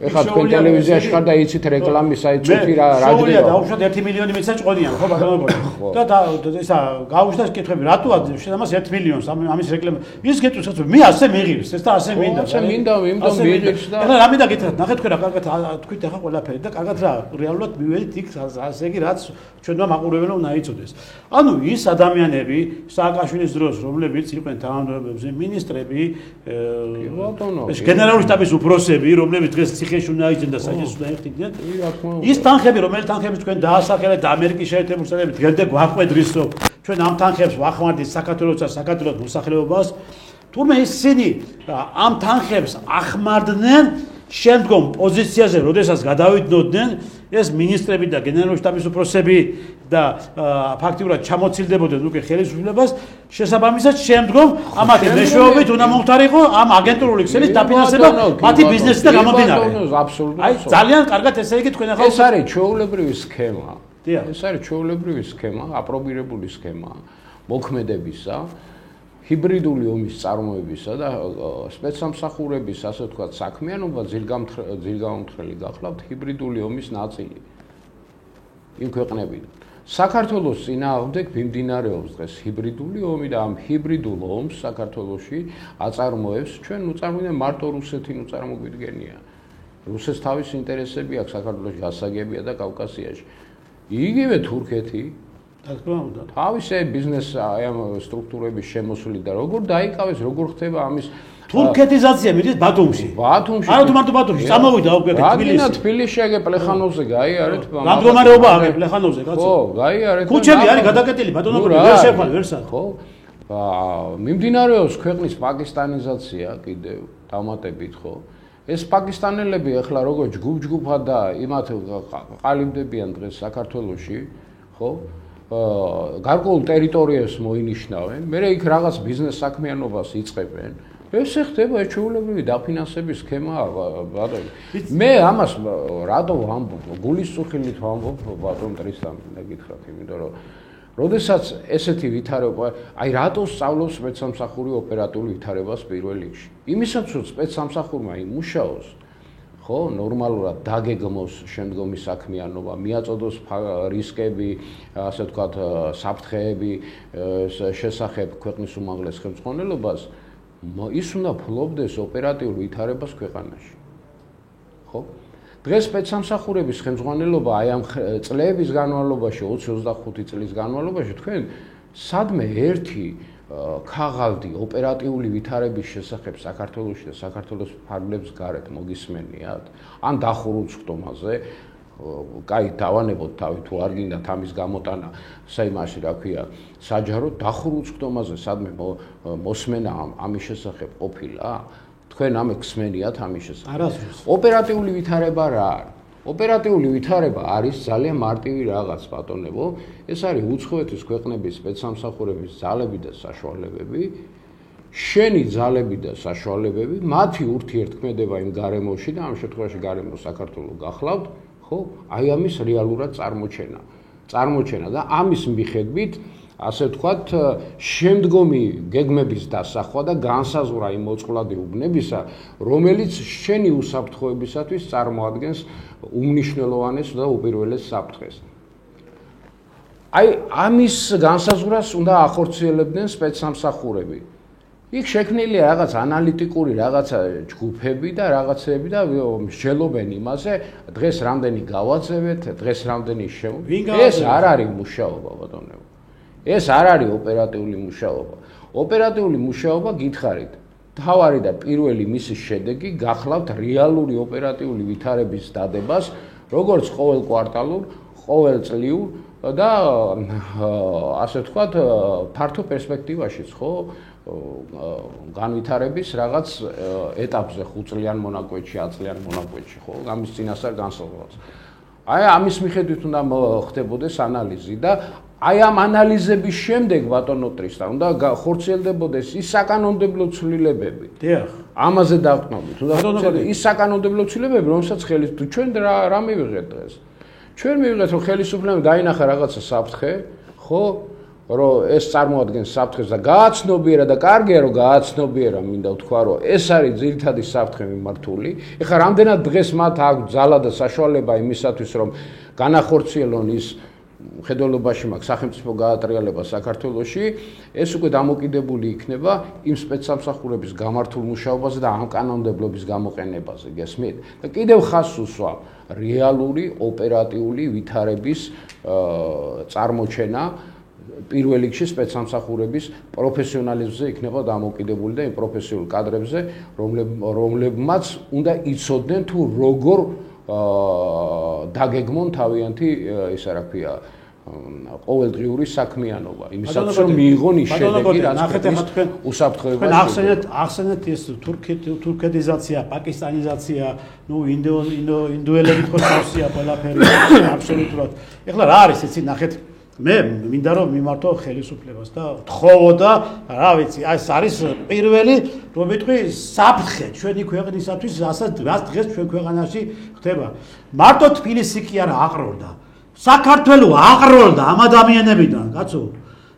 ეხლა თქვენ ტელევიზიაში ხარ და იცით რეკლამის აი წუთი რა გდება. დაუშვათ 1 მილიონი მეცა ჭყონიან, ხო ბატონო? და ისა გაუშვდა კითხები, რატო შენ ამას 1 მილიონს ამის რეკლამა. ის გეტყვის, მე ასე მიღირს, ეს და ასე მინდა. ასე მინდა მიღირს და ეხლა რა მინდა გითხრათ, ნახეთ თქვენ რა კარგად თქვით ახლა ყველაფერი და კარგად რა რეალურად მივედით იქ ასე იგი რაც ჩვენმა მაყურებელმა უნდა იცოდეს. ანუ ის ადამიანები სააკაშვილის დროს, რომლებიც იყვნენ თანამდებობებზე, მინისტრები, ეს გენერალური შტაბის უფროსები, რომლებიც დღეს ციხეში უნდა იძენ და საჭეს უნდა ეხტიდნენ. ის თანხები, რომელიც თანხებს თქვენ დაასახელეთ ამერიკის შეერთებულ შტატებში, დღემდე გვაყვედრის, რომ ჩვენ ამ თანხებს ვახმარდით საქართველოს და საქართველოს მოსახლეობას, თურმე ისინი ამ თანხებს ახმარდნენ შემდგომ პოზიციაზე, როდესაც გადავიდნენ ეს მინისტრები და გენერალური შტაბის უფროსები და ფაქტიურად ჩამოცილდებოდნენ უკვე ხელისუფლებას, შესაბამისად შემდგომ ამათი მეშვეობით უნდა მომხდარიყო ამ აგენტურული ქსელის დაფინანსება მათი ბიზნესიდან გამომდინარე. აი ძალიან კარგად ესე იგი თქვენ ახლა ეს არის ჩვეულებრივი სქემა. ეს არის ჩვეულებრივი სქემა, აპრობირებული სქემა მოქმედებისა, ჰიბრიდული ომის წარმოებისა და სპეცსამსახურების, ასე ვთქვათ, საქმიანობა ძილგამომთხრელი გახლავთ ჰიბრიდული ომის ნაწილი. იმ ქვეყნებიდან. საქართველოს წინააღმდეგ მიმდინარეობს დღეს ჰიბრიდული ომი და ამ ჰიბრიდულ ომს საქართველოში აწარმოებს ჩვენ უწარმოებენ მარტო რუსეთი წარმოგვიდგენია. რუსეთს თავის ინტერესები აქვს საქართველოში გასაგებია და კავკასიაში. იგივე თურქეთი თავის ბიზნეს აი ამ სტრუქტურების შემოსვლით და როგორ დაიკავეს, როგორ ხდება ამის თურქეთიზაცია მიდის ბათუმში. არა თუ მარტო ბათუმში, წამოვიდა უკვე თბილისში. თბილისში აგე პლეხანოვზე გაიარეთ. გამდგომარეობა აგე პლეხანოვზე, კაცო. ხო, გაიარეთ. ქუჩები არის გადაკეტილი ბატონო, ვერ შევხვალ, ვერსად. ხო. მიმდინარეობს ქვეყნის პაკისტანიზაცია კიდევ დამატებით, ხო? ეს პაკისტანელები ახლა როგორ ჯგუფ-ჯგუფად და იმათ ყალიბდებიან დღეს საქართველოში, ხო? გარკვეულ ტერიტორიებს მოინიშნავენ, მე იქ რაღაც ბიზნეს საქმიანობას იწყებენ. ესე ხდება ჩვეულებრივი დაფინანსების სქემაა, ბატონო. მე ამას რატო ვამბობ? გულისწუხილით ვამბობ, ბატონ ტრისთან და გითხრათ, იმიტომ რომ როდესაც ესეთი ვითარება, აი რატო სწავლობს სპეცსამსახური ოპერატიული ვითარებას პირველ რიგში? იმისაც რომ სპეცსამსახურმა იმუშაოს, ხო, ნორმალურად დაგეგმოს შემდგომი საქმიანობა, მიაწოდოს რისკები, ასე ვთქვათ, საფრთხეები შესახებ ქვეყნის უმაღლეს ხელმძღვანელობას, ის უნდა ფლობდეს ოპერატიულ ვითარებას ქვეყანაში. ხო? დღეს სპეცსამსახურების ხელმძღვანელობა აი ამ წლების განმავლობაში 20-25 წლის განმავლობაში თქვენ სადმე ერთი ქაღალდი ოპერატიული ვითარების შესახებ საქართველოში და საქართველოს ფარგლებს გარეთ მოგისმენიათ? ან დახურუცხდომაზე კაი დავანებოთ თავი თუ არ გინდათ ამის გამოტანა საიმაში რა ქვია საჯაროდ დახურუცხდომაზე სადმე მოსმენა ამის შესახებ ყოფილა? თქვენ ამ ექსმენიათ ამის შესახებ? არასდროს. ოპერატიული ვითარება რა არის? ოპერატიული ვითარება არის ძალიან მარტივი რაღაც ბატონებო, ეს არის უცხოეთის ქვეყნების სპეცსამსახურების ძალები და საშუალებები, შენი ძალები და საშუალებები, მათი ურთიერთქმედება იმ გარემოში და ამ შემთხვევაში გარემო საქართველოს გახლავთ, ხო? აი ამის რეალურად წარმოჩენა და ამის მიხედვით ასე ვთქვათ, შემდგომი გეგმების დასახვა და განსაზღვრა იმ მოწყვლადი უბნებისა, რომელიც შენი უსაფრთხოებისათვის წარმოადგენს უმნიშვნელოვანეს და უპირველეს საფრთხეს. აი ამის განსაზღვრას უნდა ახორციელებდნენ სპეცსამსახურები. იქ შექმნილია რაღაც ანალიტიკური რაღაცა ჯგუფები და რაღაცები და მსჯელობენ იმაზე, დღეს რამდენი გავაძევეთ, დღეს რამდენი ეს არ არის მუშაობა ბატონებო. ეს არ არის ოპერატიული მუშაობა. ოპერატიული მუშაობა გითხარით. თავარი და პირველი მისის შედეგი გახლავთ რეალური ოპერატიული ვითარების დადებას, როგორც ყოველ კვარტალურ, ყოველ წლიურ და ასე ვთქვათ, ფართო პერსპექტივაშიც, ხო? განვითარების რაღაც ეტაპზე 5 წლიან მონაკვეთში, 10 წლიან მონაკვეთში, ხო? ამის წინასწარ განსაზღვრას. აი ამის მიხედვით უნდა ხდებოდეს ანალიზი და აი ამ ანალიზების შემდეგ ბატონო ტრისთან უნდა ხორციელდებოდეს ის საკანონმდებლო ცვლილებები. დიახ. ამაზე დავკნობით. უნდა ხორციელდეს ის საკანონმდებლო ცვლილებები, რომელსაც ჩვენ რა მივიღეთ დღეს? ჩვენ მივიღეთ რომ ხელისუფლებამ დაინახა რაღაცა საფრთხე, ხო? რომ ეს წარმოადგენს საფრთხეს და გააცნობიერა და კარგია რომ გააცნობიერა, მინდა ვთქვა რომ ეს არის ძირითადი საფრთხე მიმართული. ეხლა რამდენად დღეს მათ აქვს ძალა და საშუალება იმისათვის რომ განახორციელონ ის ხედველობაში მაქვს სახელმწიფო გაატრიალება საქართველოში, ეს უკვე დამოკიდებული იქნება იმ სპეცსამსახურების გამართულ მუშაობაზე და ამ კანონმდებლობის გამოყენებაზე, გესმით? და კიდევ ხაზს უსვა რეალური ოპერატიული ვითარების წარმოჩენა პირველ რიგში სპეცსამსახურების პროფესიონალიზმზე იქნება დამოკიდებული და იმ პროფესიულ კადრებზე, რომლებმაც უნდა იცოდნენ თუ როგორ დაგეგმონ თავიანთი ისე რა ქვია ყოველდღიური საქმიანობა. იმისათვის რომ მიიღონ ის შედეგი, რაც თქვენ უსაფრთხოებას ახსენეთ ეს თურქეთიზაცია, პაკისტანიზაცია, ნუ ინდოელები თქო სავსეა ყველაფერი აბსოლუტურად. ეხლა რა არის ეცი ნახეთ მე მინდა რომ მიმართო ხელისუფლებას და თხოვოდა, რა ვიცი, ეს არის პირველი რომ ვიტყვი საფრთხე ჩვენი ქვეყნისათვის, რასაც დღეს ჩვენ ქვეყანაში ხდება. მარტო თბილისი კი არა აყროლდა. საქართველო აყროლდა ამ ადამიანებიდან, კაცო.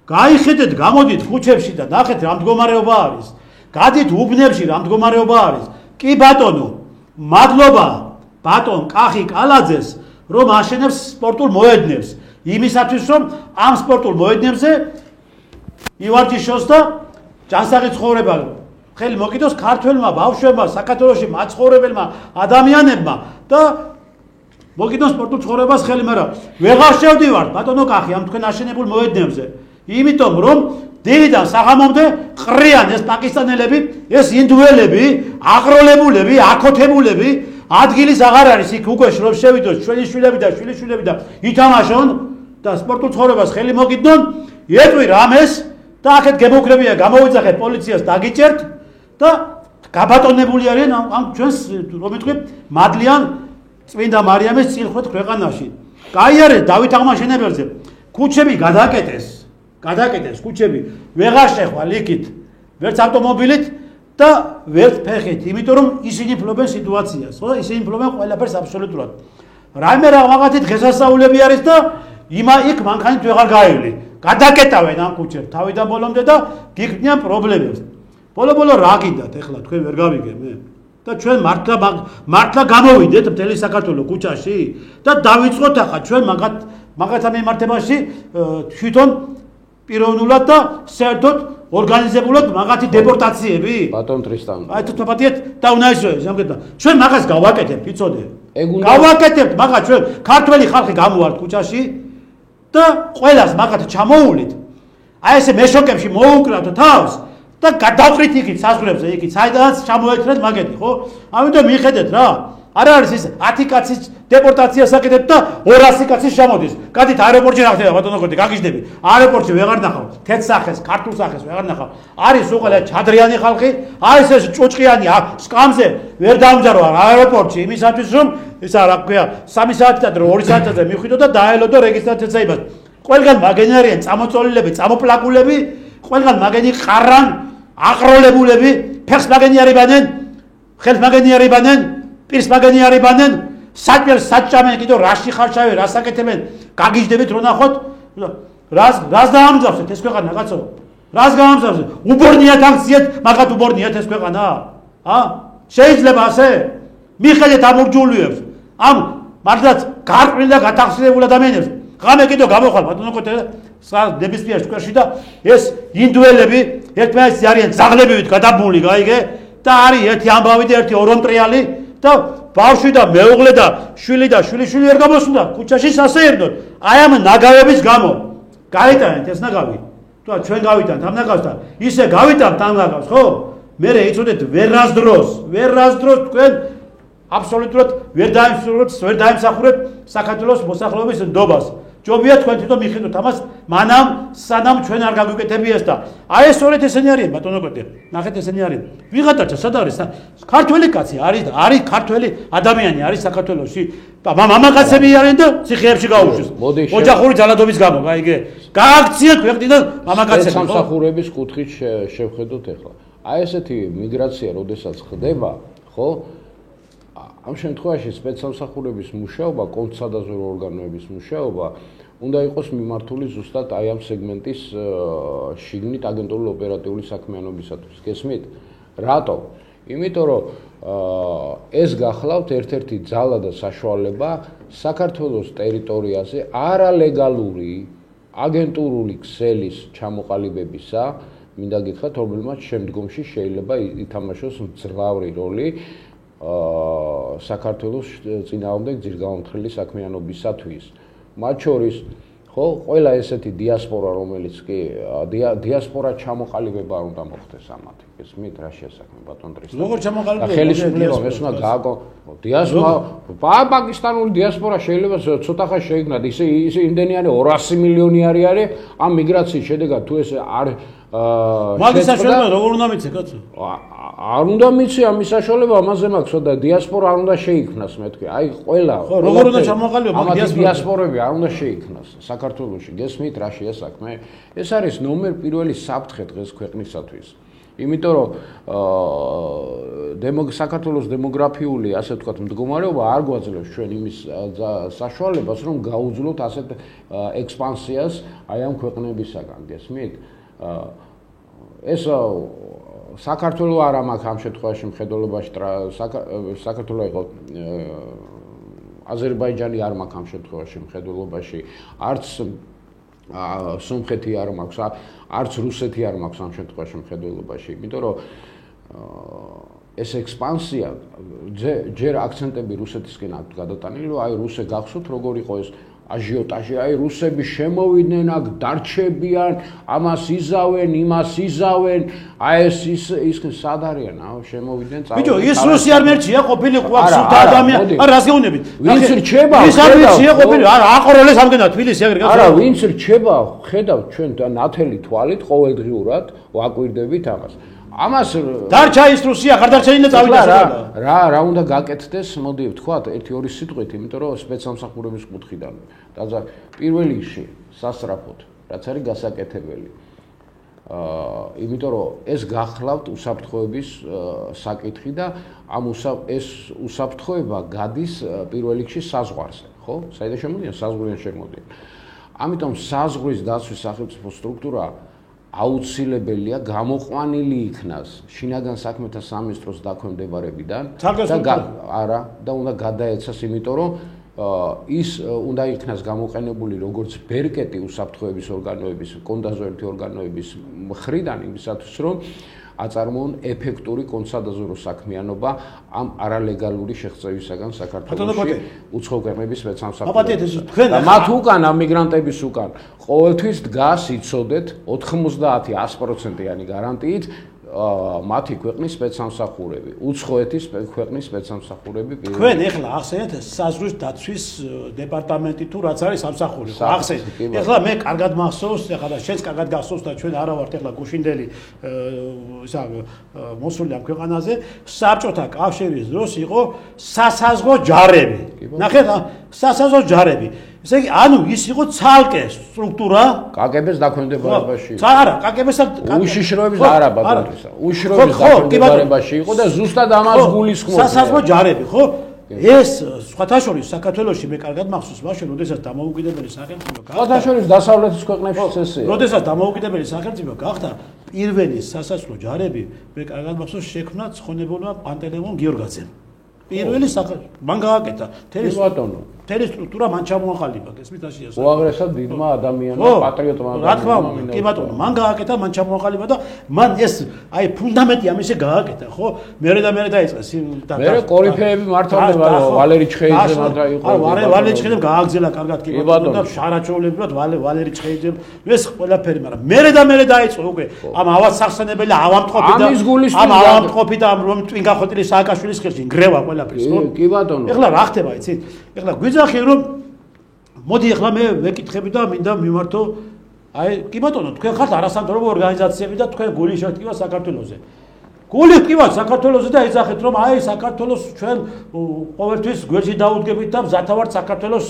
გაიხედეთ, გამოდით ქუჩებში და ნახეთ რა მდგომარეობა არის. გადით უბნებში რა მდგომარეობა არის. კი ბატონო, მადლობა ბატონ კახი კალაძეს, რომ აშენებს სპორტულ მოედნებს. იმისათვის რომ ამ სპორტულ მოედნებზე ივარჯიშოს და ჯანსაღი ცხოვრება ხელი მოკიდოს ქართველმა ბავშვებმა, საქართველოში მაცხოვრებელმა ადამიანებმა და მოკიდოს სპორტულ ცხოვრებას ხელი, მაგრამ ვეღარ შევდივართ ბატონო კახი ამ თქვენ აშენებულ მოედნებზე. იმიტომ რომ დილიდან საღამომდე ყრიან ეს პაკისტანელები, ეს ინდუელები, აყროლებულები, აკოთებულები, ადგილის აღარ არის იქ უკვე რომ შევიდოს ჩვენი შვილები და შვილიშვილები და ითამაშონ და სპორტულ ცხოვრებას ხელი მოგიდნონ, ეტყვი რამეს და აქეთ გემოქრებია, გამოვიძახეთ პოლიციას დაგიჭერთ და გაბატონებული არიან ამ ჩვენს რომ ვიტყვი მადლიან წმინდა მარიამის წილხვეთ ქვეყანაში. კაი არის დავით აღმაშენებელზე. ქუჩები გადაკეტეს ქუჩები, ვეღარ შეხვალ იქით, ვერც ავტომობილით და ვერც ფეხით, იმიტომ რომ ისინი ფლობენ სიტუაციას, ხო? ისინი ფლობენ ყველაფერს აბსოლუტურად. რაიმე რაღაცა დღესასწაულები არის და იქ მანქანით ვეღარ გაივლი. გადაკეტავენ ამ ქუჩებს თავიდან ბოლომდე და გიქმნიან პრობლემებს. ბოლო-ბოლო რა გინდათ ეხლა თქვენ ვერ გავიგე მე? და ჩვენ მართლა გამოვიდეთ მთელი საქართველოს ქუჩაში და დავიწყოთ ახლა ჩვენ მაგათა მიმართებაში თვითონ პიროვნულად და საერთოდ ორგანიზებულად მაგათი დეპორტაციები? ბატონ ტრისტან. აი თუ თვაპატიეთ და უნაისოა ზამგედა. ჩვენ მაგას გავაკეთებთ, იცოდე? ეგ უნდა გავაკეთებთ მაგას ჩვენ ქართველი ხალხი გამოვართ ქუჩაში და ყველას მაგათ ჩამოულით. აი ესე მეშოკებში მოუკრათ თავს და გადავყრით იქით საზღვრებზე იქით, საიდანაც ჩამოეცრეთ მაგეთი, ხო? ამიტომ მიხედეთ რა. არ არის ის 10 კაცის დეპორტაციას აკეთებთ და 200 კაცის ჩამოდის. გადით აეროპორტში რა ხდება ბატონო გოდი, გაგიჟდები. აეროპორტში ვეღარ ნახავ, თეთრ სახეს, ქართულ სახეს ვეღარ ნახავ. არის უყალა ჩადრიანი ხალხი, არის ეს ჭუჭყიანი სკამზე ვერ დამჯარო აეროპორტში იმისათვის რომ ისა რა ქვია 3 საათიდან 2 საათზე მიხვიდო და დაელოდო რეგისტრაციას აიბათ. ყველგან მაგენი არიან წამოწოლილები, წამოპლაკულები, ყველგან მაგენი ყარან, აყროლებულები, ფეხს მაგენი არიბანენ, ხელს მაგენი არიბანენ, პირს მაგენი არიბანენ, საჭერს საჭამენ კიდო რაში ხარშავენ, რას აკეთებენ, გაგიჟდებით რო ნახოთ, რას დაამძავსეთ ეს ქვეყანა კაცო? რას გაამძავსეთ? უბორნიათ აქციეთ, მაგათ უბორნიათ ეს ქვეყანა? შეიძლება ასე? მიხედეთ ამ ურჯულიებს, ამ მართლაც გარყვნილ და გათახსინებულ ადამიანებს. ღამე კიდო გამოხვალ ბატონო კოტე ნებისმიერ სკვერში და ეს ინდუელები ერთმანეთს არიან ძაღლებივით გადაბმული, გაიგე? და არის ერთი ამბავი და ერთი ორონტრიალი და ბავშვი და მეუღლე და შვილი და შვილიშვილი ვერ გამოსულა ქუჩაში სასეირნოდ. აი ამ ნაგავების გამო გაიტანეთ ეს ნაგავი. თუ ჩვენ გავიტანთ ამ ნაგავს და ისე გავიტანთ ამ ნაგავს, ხო? მე იცოდეთ ვერასდროს თქვენ აბსოლუტურად ვერ დაიმსახურებთ საქართველოს მოსახლეობის ნდობას. ჯობია თქვენ თვითონ მიხედოთ ამას, მანამ სანამ ჩვენ არ გაგვიკეთებიეს და აი ეს სწორედ ესენი არიან ბატონო კოტე. ნახეთ ესენი არიან. ვიღაცა სად არის? ქართველი კაცი არის ქართველი ადამიანი არის საქართველოში. მამაკაცები არიან და ციხეებში გაუშვეს. ოჯახური ძალადობის გამო, გაიგე? გააქციეთ ქვეყნიდან მამაკაცები. სამსახურების კუთხით შევხედოთ ახლა. აი ესეთი მიგრაცია, როდესაც ხდება, ხო? ამ შემთხვევაში სპეცსამსახურების მუშაობა, კონტრსადაზვერო ორგანოების მუშაობა უნდა იყოს მიმართული ზუსტად აი ამ სეგმენტის შიგნით აგენტურული ოპერატიული საქმიანობისათვის. გესმით? რატო? იმიტომ რომ ეს გახლავთ ერთ-ერთი ძალა და საშუალება საქართველოს ტერიტორიაზე არალეგალური აგენტურული ქსელის ჩამოყალიბებისა, მინდა გითხრათ, რომელმაც შემდგომში შეიძლება ითამაშოს მძლავრი როლი საქართველოს წინააღმდეგ ძირგაუმთხრელი საქმიანობისათვის. მათ შორის ხო, ყველა ესეთი დიასპორა, რომელიც კი დიასპორა ჩამოყალიბება არ უნდა მოხდეს ამათი. გესმით, რა შეასახმე ბატონ ტრისტან? როგორ ჩამოყალიბება? ხელისუფლება ეს უნდა გააკო დიასპორა, პაკისტანული დიასპორა შეიძლება ცოტა ხანი შეიგნათ, ისე იმდენიანი 200 მილიონი არის ამ მიგრაციის შედეგად თუ ეს არ მაგის საშუალება როგორ უნდა მიცე კაცო? არ უნდა მიცე ამის საშუალება ამაზე მაქვს და დიასპორა არ უნდა შეიქმნას მე თქვი. აი ყველა როგორ უნდა ჩამოყალიბება დიასპორები არ უნდა შეიქმნას საქართველოში. გესმით რა შეასაქმე? ეს არის ნომერ პირველი საფრთხე დღეს ქვეყნისათვის. იმიტომ რომ საქართველოს დემოგრაფიული ასე ვთქვათ მდგომარეობა არ გვაძლევს ჩვენ იმის საშუალებას რომ გაუძლოთ ასეთ ექსპანსიას აი ამ ქვეყნებისაგან. გესმით? ეს საქართველო არა მაქვს ამ შემთხვევაში მხედველობაში საქართველო იყო აზერბაიჯანი არ მაქვს ამ შემთხვევაში მხედველობაში არც სომხეთი არ მაქვს არც რუსეთი არ მაქვს ამ შემთხვევაში მხედველობაში იმიტომ რომ ეს ექსპანსია ჯერ აქცენტები რუსეთისკენ აქვს გადატანილი რომ აი რუსე გახსოვთ როგორ იყო ეს აჟიოტაჟი აი რუსები შემოვიდნენ აქ დარჩებიან ამას იზავენ იმას იზავენ აი ის სად არიან შემოვიდნენ ბიჭო ის რუსი არმერჩია ყოფილიყო აქ სულთა ადამიანი არა რას გეუბნებით ვინც რჩება ის არმერჩია ყოფილი არა აყროლეს ამგენა თბილისი ეგრე არა ვინც რჩება ხედავ ჩვენ ნათელი თვალით ყოველდღიურად ვაკვირდებით ამას ამას დარჩა ის რუსია ხარ დარჩენილა წავიდა რა უნდა გაკეთდეს მოდი ვთქვათ 1-2 სიტყვით იმიტომ რომ სპეცსამსახურების კუთხიდან და პირველ რიგში სასწრაფოდ რაც არის გასაკეთებელი იმიტომ რომ ეს გახლავთ უსაფრთხოების საკითხი და ამ ეს უსაფრთხოება გადის პირველ რიგში საზღვარზე ხო საიდან შემოდიან საზღვრიდან შემოდიან ამიტომ საზღვრის დაცვის სახელმწიფო სტრუქტურა აუცილებელია გამოყვანილი იქნას შინაგან საქმეთა სამინისტროს დაქვემდებარებიდან და არა და უნდა გადაეცას იმიტომ რომ ის უნდა იქნას გამოყენებული როგორც ბერკეტი უსაფრთხოების ორგანოების, კონდაზვერტი ორგანოების მხრიდან იმისათვის, რომ აწარმოონ ეფექტური კონსადაზორო საქმიანობა ამ არალეგალური შეღწევისაგან საქართველოში უცხო ქვეყნების სპეცსამსახურებში. და მათ უკან ამ მიგრანტების უკან ყოველთვის დგას იცოდეთ 90-100%-იანი გარანტიით მათი ქვეყნის სპეცსამსახურები, უცხოეთის ქვეყნის სპეცსამსახურები. თქვენ ეხლა ახსენეთ საზღვრის დაცვის დეპარტამენტი თუ რაც არის სამსახური, ხო ახსენეთ. ეხლა მე კარგად მახსოვს, ეხლა და შენს კარგად გახსოვს და ჩვენ არა ვართ ეხლა გუშინდელი ისა მოსული ამ ქვეყანაზე, საბჭოთა კავშირის დროს იყო სასაზღვრო ჯარები. ნახეთ, სასაზღვრო ჯარები. ესე იგი, ანუ ის იყო ცალკე სტრუქტურა კაკების დაქვემდებარებაში. არა, კაკებესთან უშიშროების და არა ბატონისა. უშიშროების დაქვემდებარებაში იყო და ზუსტად ამას გულისხმობდა. სასაზღვრო ჯარები, ხო? ეს სხვათა შორის საქართველოში მე კარგად მახსოვს, მაშინ როდესაც დამოუკიდებელი სახელმწიფო გახდა. სხვათა შორის დასავლეთის ქვეყნებშიც ესეა. როდესაც დამოუკიდებელი სახელმწიფო გახდა, პირველი სასაზღვრო ჯარები მე კარგად მახსოვს შექმნა ცხონებულმა პანტელეიმონ გიორგაძემ. პირველი მან გააკეთა მთელი სტრუქტურა მან ჩამოაყალიბა, გესმით აშია. უაღრესად დიდმა ადამიანმა, პატრიოტმა რა თქმა უნდა, კი ბატონო, მან გააკეთა, მან ჩამოაყალიბა და მან ეს აი ფუნდამენტი ამისი გააკეთა, ხო? მერე დაიწყეს და მერე კორიფეები მართავდა, ვალერი ჩხეიძე მართა იყო. ვალერი ჩხეიძემ გააგზელა კარგად კი ბატონო და შარაჩოვლებლად ვალერი ჩხეიძემ ეს ყველაფერი, მაგრამ მერე დაიწყო უკვე ამ ავადსახსენებელი ავამტყოფი და ამ ავამტყოფი და რომ ტვინგახოტილის სააკაშვილის ხელში ნგრევა ყველაფრის, ხო? კი ბატონო. ეხლა რა ხდება, იცით? ეხლა გვიძახი რომ მოდი ეხლა მე ვეკითხები და მინდა მიმართო აი კი ბატონო თქვენ ხართ არასამთავრობო ორგანიზაციები და თქვენ გული შევტკივა საქართველოზე. გული ვტკივათ საქართველოზე და ეძახეთ რომ აი საქართველოს ჩვენ ყოველთვის გვერდში დაუდგებით და მზათა ვართ საქართველოს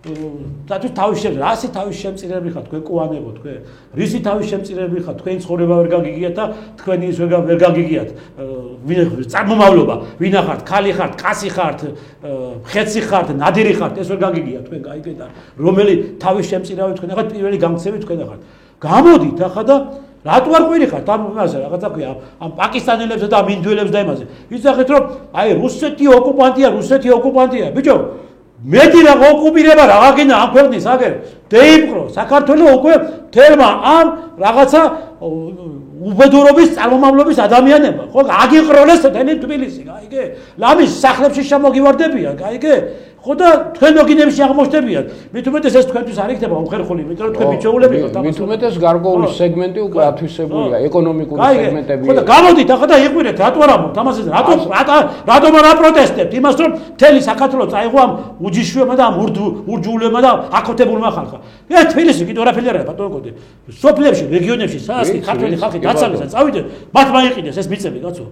დათვის თავის შემწირები, რასი თავის შემწირები ხართ თქვენ კუანებო თქვენ, რისი თავის შემწირები ხართ, თქვენი ცხოვრება ვერ გაგიგიათ და თქვენი ის ვერ გაგიგიათ. წარმომავლობა, ვინა ხართ, ქალი ხართ, კაცი ხართ, ხეცი ხართ, ნადირი ხართ, ეს ვერ გაგიგიათ თქვენ გაიგეთ და რომელი თავის შემწირავი თქვენ ხართ, პირველი გამცემი თქვენ ხართ. გამოდით ახლა და რატო არ ყვირი ხართ ამ იმაზე რაღაცა ქვია ამ პაკისტანელებსა და ამ ინდუელებს და იმაზე. იცახეთ რომ აი რუსეთი ოკუპანტია, ბიჭო მეტი რა ოკუპირება რა გაგინა ამ ქვეყნის აგერ დაიპყრო საქართველოს უკვე თერმა ამ რაღაცა უბედურობის წარმომავლობის ადამიანებმა ხო აგიყროლეს თენი თბილისი გაიგე ლამის სახლებში შემოგივარდებიან გაიგე ხო და თქვენ მოგინებში აღმოჩნდებიან მით უმეტეს ეს თქვენთვის არ იქნება უმხერხული იმიტომ რომ თქვენ მიჩეულები ხართ მით უმეტეს გარკვეული სეგმენტი უკვე ათვისებულია ეკონომიკური სეგმენტები ხო და გამოდით ახლა და იყვირეთ რატო არ ამბობთ ამაზე რატომ არ აპროტესტებთ იმას რომ მთელი საქართველოს წაიღო ამ უჯიშუებმა და ამ ურჯულებმა და აკოთებულმა ხალხმა თბილისი კიდევ არაფერი არ არის ბატონო კოდი სოფლებში რეგიონებში საასკი ქართველი ხალხი დაცალეს და წავიდნენ მათ მაიყიდეს ეს მიწები კაცო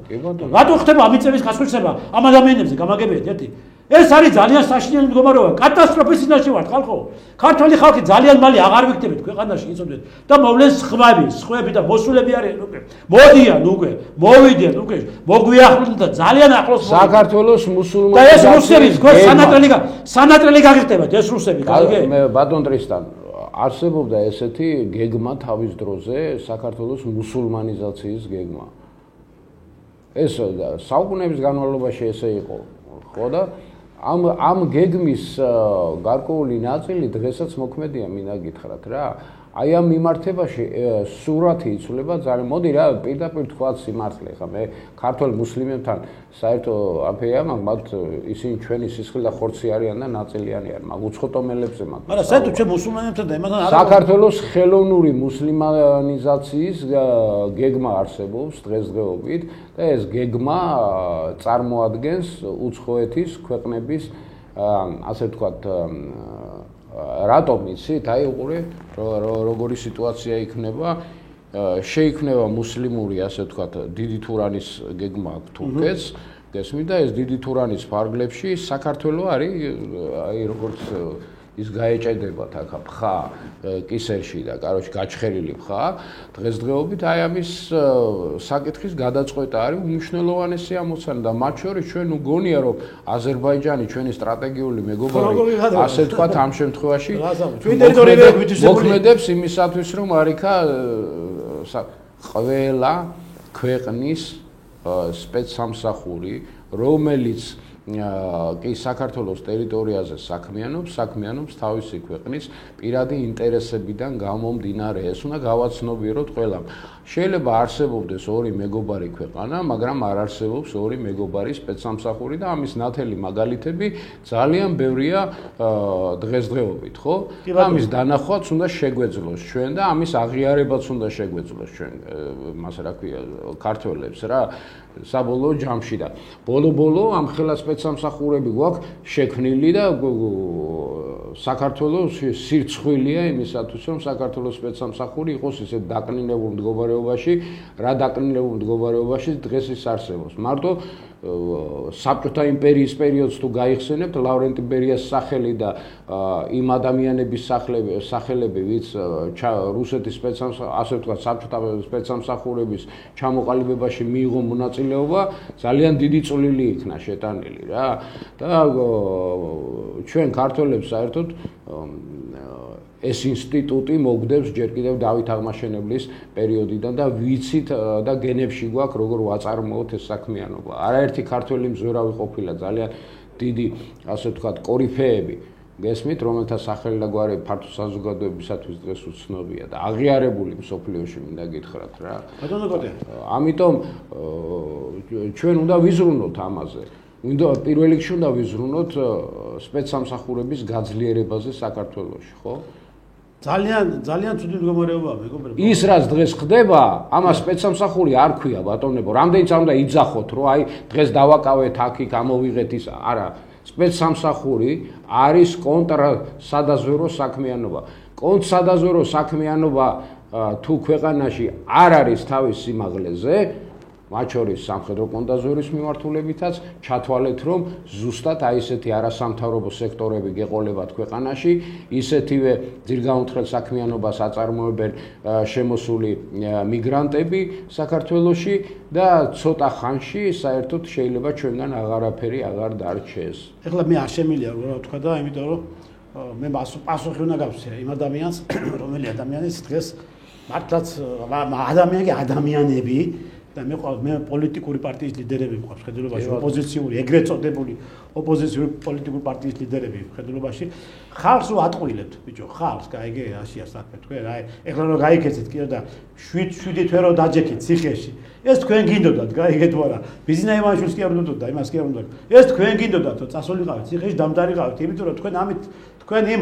რატო ხდება ამ მიწების გასხვისება ამ ადამიანებზე გამაგებიათ ერთი ეს არის ძალიან საშინელი მდგომარეობა კატასტროფის წინაშე ვართ ხალხო ქართველი ხალხი ძალიან მალე აღარ ვიქნებით ქვეყანაში იცოდეთ და მოვლენს სხვები და მოსულები არიან უკვე მოდიან უკვე მოვიდიან უკვე მოგვიახლოთ და ძალიან ახლოს საქართველოს მუსულმანი და ეს რუსები თქვენ სანატრელი გაგიხდებათ ეს რუსები გაიგე მე ბატონ ტრისტან არსებობდა ესეთი გეგმა თავის დროზე საქართველოს მუსულმანიზაციის გეგმა ეს საუკუნეების განმავლობაში ესე იყო ხო და ამ გეგმის გარკვეული ნაწილი დღესაც მოქმედია მინდა გითხრათ რა აი ამ მიმართებაში სურათი იცვლება ძალიან მოდი რა პირდაპირ თქვათ სიმართლე ხა მე ქართველ მუსლიმებთან საერთო აფეია მაგ ისინი ჩვენი სისხლი და ხორცი არიან და ნაწილიანი არიან მაგ უცხოტომელებზე მაგ მაგრამ საერთოდ ჩვენ მუსულმანებთან და იმასთან არ საქართველოს ხელოვნური მუსლიმანიზაციის გეგმა არსებობს დღესდღეობით და ეს გეგმა წარმოადგენს უცხოეთის ქვეყნების ასე ვთქვათ რატომ იცით აი უყურე როგორი სიტუაცია იქნება შეიქმნება მუსლიმური ასე ვთქვათ დიდი თურანის გეგმა თურქეთს გესმით და ეს დიდი თურანის ფარგლებში საქართველოს არის აი როგორც ის გაეჭედებათ ახლა ფხა კისერში და კაროჩ გაჩხერილი ფხა დღესდღეობით აი ამის საკითხის გადაწყვეტა არის უმნიშვნელოვანესი ამოცანა და მათ შორის ჩვენ უგონია რომ აზერბაიჯანი ჩვენი სტრატეგიული მეგობარი ასე ვთქვათ ამ შემთხვევაში მოქმედებს იმისათვის რომ არიქა ყველა ქვეყნის სპეცსამსახური რომელიც კი საქართველოს ტერიტორიაზე საქმიანობს თავისი ქვეყნის პირადი ინტერესებიდან გამომდინარე. ეს უნდა გავაცნობიეროთ ყველამ. შეიძლება არსებობდეს ორი მეგობარი ქვეყანა, მაგრამ არ არსებობს ორი მეგობარი სპეცსამსახური და ამის ნათელი მაგალითები ძალიან ბევრია დღესდღეობით, ხო? ამის დანახვაც უნდა შეგვეძლოს ჩვენ და ამის აღიარებაც უნდა შეგვეძლოს ჩვენ, მას რა ქვია, ქართველებს რა, საბოლოო ჯამში და ბოლო ამ ხელა სპეცსამსახურები გვაქვს შექმნილი და საქართველოს სირცხვილია იმისათვის, რომ საქართველოს სპეცსამსახური იყოს ისე დაკნინებულ მდგომარეობაში, რა დაკნინებულ მდგომარეობაში დღეს ის არსებობს. მარტო საბჭოთა იმპერიის პერიოდს თუ გაიხსენებთ, ლავრენტი ბერიას სახელი და იმ ადამიანების სახელები, ვინც რუსეთის ასე ვთქვათ, საბჭოთა სპეცსამსახურების ჩამოყალიბებაში მიიღო მონაწილეობა, ძალიან დიდი წვლილი იქნა შეტანილი რა. და ჩვენ ქართველებს საერთოდ ეს ინსტიტუტი მოგდებს ჯერ კიდევ დავით აღმაშენებლის პერიოდიდან და ვიცით და გენებში გვაქვს როგორ ვაწარმოოთ ეს საქმიანობა. არაერთი ქართველი მზვერავი ყოფილა ძალიან დიდი, ასე ვთქვათ, კორიფეები. გესმით, რომელთა სახელი და გვარი ფართო საზოგადოებისათვის დღეს უცნობია და აღიარებული მსოფლიოში მინდა გითხრათ რა. ამიტომ ჩვენ უნდა ვიზრუნოთ ამაზე. პირველ რიგში უნდა ვიზრუნოთ სპეცსამსახურების გაძლიერებაზე საქართველოში, ხო? ძალიან ცუდი მდგომარეობაა, მეგობრებო. ის რაც დღეს ხდება, ამას სპეცსამსახური არ ქვია, ბატონებო. რამდენიც არ უნდა იძახოთ, რომ აი დღეს დავაკავეთ აქ-იქ ამოვიღეთ ის, არა. სპეცსამსახური არის კონტრსადაზვერო საქმიანობა. კონტრსადაზვერო საქმიანობა თუ ქვეყანაში არ არის თავის სიმაღლეზე, მათ შორის სამხედრო კონტრსადაზვერის მიმართულებითაც ჩათვალეთ, რომ ზუსტად აი ესეთი არასამთავრობო სექტორები გეყოლებათ ქვეყანაში, ისეთივე ძირგაუნთხელ საქმიანობას აწარმოებენ შემოსული მიგრანტები საქართველოში და ცოტა ხანში საერთოდ შეიძლება ჩვენგან აღარაფერი აღარ დარჩეს. ეხლა მე არ შემიძლია რა ვთქვა და იმიტომ რომ მე პასუხი უნდა გავცე იმ ადამიანს, რომელი ადამიანის დღეს მართლაც ადამიანები და მე პოლიტიკური პარტიის ლიდერები ვყავს ხედულობაში, ოპოზიციური, ეგრეთ წოდებული ოპოზიციური პოლიტიკური პარტიის ლიდერები ხედულობაში, ხალხს უატყუილებთ, ბიჭო, ხალხს, გაიგე, აშია საქმე, თქვენ, აი, ეხლა რომ გაიქეცეთ კიდე და 7 თვე რომ დაჯექით ციხეში. ეს თქვენ გინდოდათ, გაიგეთ თუ არა? ბიზნა ივანიშვილს კი არ უნდოდა, იმას კი არ უნდოდა. ეს თქვენ გინდოდათ, რომ წასულიყავით ციხეში, დამდარიყავით, იმიტომ რომ თქვენ ამით თქვენ იმ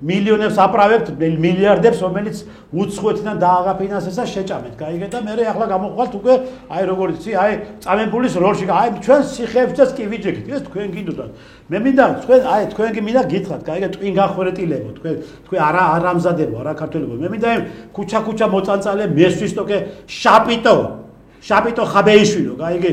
მილიონებს აპრავებთ, მილიარდებს, რომელიც უცხოეთიდან დააღაფინანსეს და შეჭამეთ, გაიგეთ და მე ახლა გამოყვალთ უკვე აი როგორიც იცი, აი წამებულის როლში, აი ჩვენ ციხეებსაც კი ვიჯექით, ეს თქვენ გინდოდათ. მე მინდა თქვენ, აი თქვენ კი მინდა გითხრათ, გაიგეთ, ტვინ გახვერეტილებო, თქვენ არ ამზადებო, არა ქართველებო. მე მინდა იმ ქუჩა მოწანწალე მესვისტოკე შაპიტო ხაბეიშვილო, გაიგე,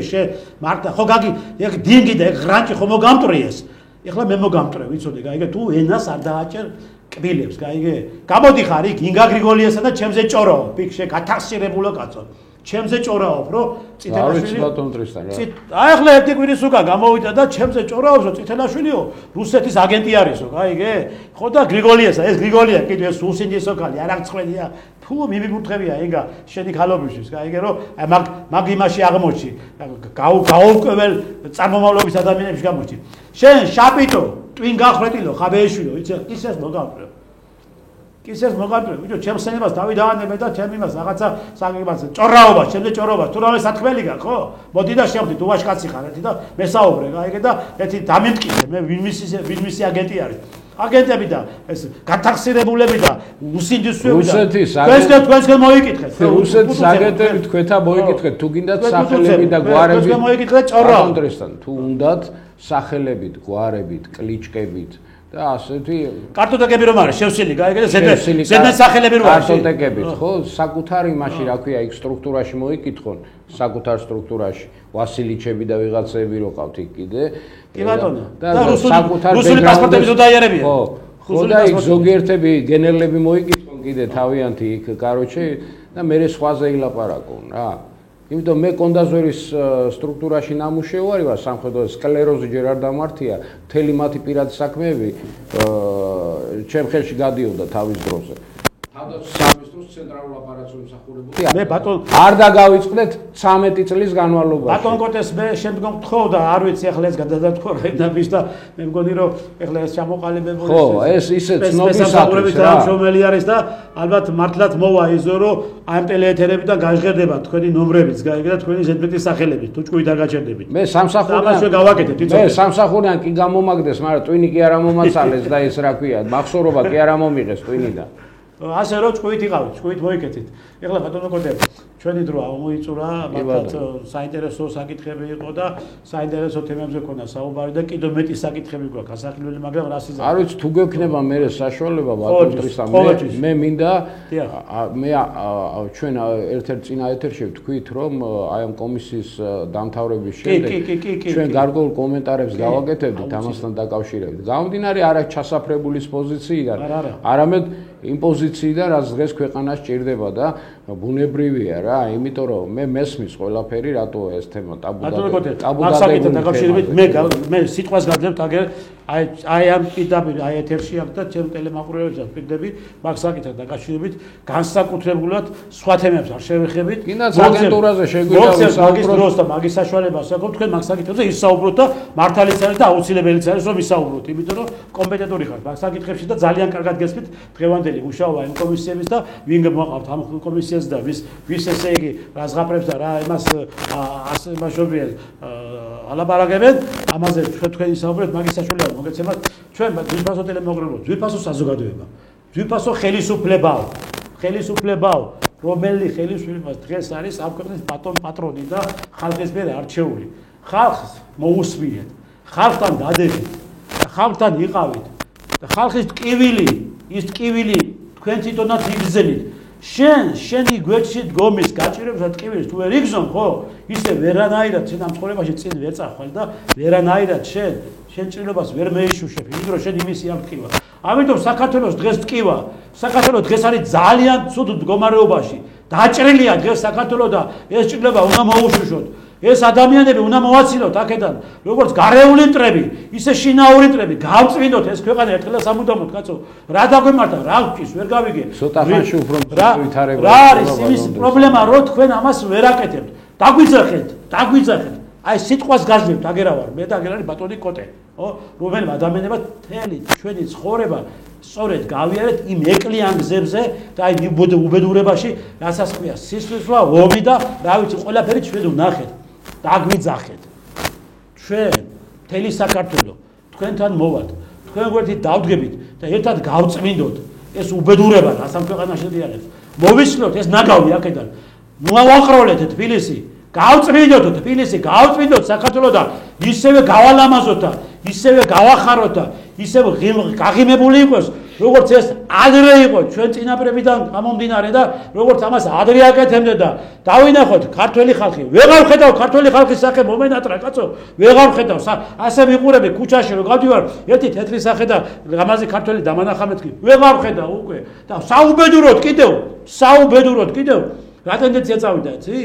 მარტა ხო გაგი, ეგ დინგი და ეგ ღრანჭი ხო მოგამტრიეს. ეხლა მე მოგამტრე, ვიცოდე, გაიგე, თუ ენას არ დააჭერ კბილებს, გაიგე. გამოდი ხარ იქ ინგა გრიგოლიასა და ჩემზე ჭორაო, ფიქშე გათახსირებულა კაცო. ჩემზე ჭორაობ, რომ წითელაშვილი აი ახლა ერთი კვირის უკან გამოვიდა და ჩემზე ჭორაობს, რომ წითელაშვილიო რუსეთის აგენტი არისო, გაიგე? ხო და გრიგოლიასა, ეს გრიგოლია კიდე ეს უსინდისო ქალი, არამწყვლია. თუ მიმიფურთხებია ინგა შენი ქალობისთვის, გაიგე, რომ მაგ იმაში აღმოჩი, გაუკვეველ წარმომავლობის ადამიანებში გამოჩი. შენ შაპიტო, ტვინ გახვეტილო, ხაბეიშვილო, იცი, ისეს მოგამტრე. კისეს მოგამტრე, ბიჭო, ჩემს სენებას დავი დაანებე და ჩემ იმას რაღაცა საკითხს ჭორაობა, ჩემზე ჭორაობა, თუ რამე სათქმელი გაქვს, ხო? მოდი და შევხვდი, თუ ვაში კაცი ხარ, ერთი და მესაუბრე, გაიგე და ერთი დამემტკიცე, მე ვინმისი აგენტი არის. აგენტები და ეს გათახსირებულები და უსინდისოები და თქვენსგან მოიკითხეთ. რუსეთის აგენტები თქვენთან მოიკითხეთ, თუ გინდათ სახელები და გვარები. თქვენ მოიკითხეთ ჭორაობა. თუ უნდათ სახელებით, გვარებით, კლიჩკებით და ასეთი კარტოტეკები რომ არის შევსილი, გაიგე და ზედმეტ სახელები რომ არის. კარტოტეკებით, ხო, საკუთარი იმაში, რა ქვია, იქ სტრუქტურაში მოიკითხონ, საკუთარ სტრუქტურაში, ვასილიჩები და ვიღაცები რო ყავთ იქ კიდე. კი ბატონო. და რუსული პასპორტები ზოდაიერებია. ხო, და იქ ზოგიერთები გენერლები მოიკითხონ კიდე თავიანთი იქ, კაროჩე, და მე სხვაზე ილაპარაკონ რა. იმიტომ მე კონდაზვერის სტრუქტურაში ნამუშევარი ვარ სამხედრო სკლეროზი ჯერ არ დამართია, მთელი მათი პირადი საქმეები ჩემ ხელში გადიოდა თავის დროზე. თავდაცვის სამინისტროს ცენტრალურ აპარატს ემსახურებოდა. მე ბატონ არ დაგავიწყდეთ 13 წლის განმავლობაში. ბატონ კოტეს მე შემდგომ გთხოვდა, არ ვიცი ახლა ეს გადადათქვა რაიმდაბის და მე მგონი რომ ახლა ეს ჩამოყალიბებული ხო, ეს ისე ცნობისათვის რა. შომელი არის და ალბათ მართლაც მოვა იზო რომ ამ ტელეეთერებიდან გაჟღერდება თქვენი ნომრებიც, გაიგეთ თქვენი ზედმეტის სახელებით, თუ ჭკუით არ გაჩერდებით. მე სამსახურიან კი გამომაგდეს, მაგრამ ტვინი კი არ მომაცალეს და ეს რა ქვია, მახსოვრობა კი არ მომიღეს ტვინიდან. ასე რომ ჭკუით იყავით, ჭკუით მოიკეთეთ. ეხლა ბატონო კოტე, ჩვენი დრო ამოიწურა, მართლაც საინტერესო საკითხები იყო და საინტერესო თემებზე ქონდა საუბარი და კიდევ მეტი საკითხები გვაქვს ასახილველი, მაგრამ რა სიზარდე. არ ვიცი თუ გექნება მე საშუალება ბატონ ტრისა, მე მინდა მე ჩვენ ერთ-ერთ წინა ეთერში ვთქვით, რომ აი ამ კომისიის დამთავრების შემდეგ ჩვენ გარკვეულ კომენტარებს გავაკეთებდით ამასთან დაკავშირებით. გამომდინარე არა ჩასაფრებულის პოზიციიდან, არამედ იმ პოზიციიდან, რაც დღეს ქვეყანას ჭირდება და ბუნებრივია რა, იმიტომ რომ მე მესმის ყველაფერი, რატო ეს თემა ტაბუდადებული. დაკავშირებით მე სიტყვას გაძლევთ აგერ აი ამ პირდაპირ აი ეთერში აქ და ჩემ ტელემაყურებელსაც პირდები მაგ საკითხთან დაკავშირებით განსაკუთრებულად სხვა თემებს არ შევეხებით. კიდაც აგენტურაზე შეგვიძლია ვისაუბროთ და მაგის საშუალებას აქვს თქვენ მაგ საკითხებზე ისაუბროთ და მართალიც არის და აუცილებელიც არის რომ ისაუბროთ, იმიტომ რომ კომპეტენტური ხართ მაგ საკითხებში და ძალიან კარგად გესმით დღევანდელი მუშაობა იმ კომისიების და ვინ მოყავთ ამ კომისიას და ვის ესე იგი რა ზღაპრებს და რა იმას ასე მაშობია ალაპარაკებენ ამაზე თქვენ ისაუბრეთ მაგის საშუალებას მოგეცემათ ჩვენ ძვირფასო ტელემოყრებო ძვირფასო საზოგადოება ძვირფასო ხელისუფლებაო რომელი ხელისუფლებას დღეს არის ამ ქვეყნის პატრონი და ხალხის მიერ არჩეული ხალხს მოусმინეთ ხალხთან დადებით და ხალხთან იყავით და ხალხის ტკივილი ის ტკივილი თქვენ თვითონაც იგრძელით შენი გვერდში დგომის გაჭირებს და ტკივილს თუ ვერ იგზნო ხო ისე ვერანაირად შენ ამ ცხოვრებაში წინ ვერ წახვალ და ვერანაირად შენ ჭრილობას ვერ მეიშუშებ იმიტომ რომ შენ იმისი არ ტკივა ამიტომ საქართველოს დღეს ტკივა საქართველოს დღეს არის ძალიან ცუდ მდგომარეობაში დაჭრილია დღეს საქართველოს და ეს ჭრილობა უნდა მოუშუშოთ ეს ადამიანები უნდა მოვაცილოთ აქედან როგორც გარეული მტრები ისე შინაური მტრები გავწვინოთ ეს ქვეყანა ერთხელ და სამუდამოდ კაცო რა დაგვემართა რა ვჭის ვერ გავიგე ცოტა ხანში უფრო ვითარება რა არის იმის პრობლემა რომ თქვენ ამას ვერ აკეთებთ დაგვიძახეთ აი სიტყვას გაძლევთ აგერავარ მე და აგერ არის ბატონი კოტე ხო რომელმა ადამიანებმა მთელი ჩვენი ცხოვრება სწორედ გავიარეთ იმ ეკლიან გზებზე და აი უბედურებაში რასაც ქვია სისხლისვა ომი და რა ვიცი ყველაფერი ჩვენ ვნახეთ დაგვიძახეთ ჩვენ მთელი საქართველო თქვენთან მოვად თქვენ გვერდით დავდგებით და ერთად გავწმინდოთ ეს უბედურება რაც ამ ქვეყანაში დიახებს მოვისწროთ ეს ნაგავი აქედან მოვაყროლეთ თბილისი გავწმინდოთ თბილისი გავწმინდოთ საქართველო და ისევე გავალამაზოთ და ისევე გავახაროთ და ისევე გაღიმებული იყოს როგორც ეს ადრე იყო ჩვენ წინაპრებიდან გამომდინარე და როგორც ამას ადრე აკეთებდნენ და დავინახოთ ქართველი ხალხი ვეღარ ხედავ ქართველი ხალხის სახე მომენატრა კაცო ვეღარ ხედავ ასე ვიყურები ქუჩაში რომ გავდივარ ერთი თეთრი სახე და ამაზე ქართველი დამანახამეთქი ვეღარ ხედავ უკვე და საუბედუროთ კიდევ რა ტენდენცია წავიდა იცი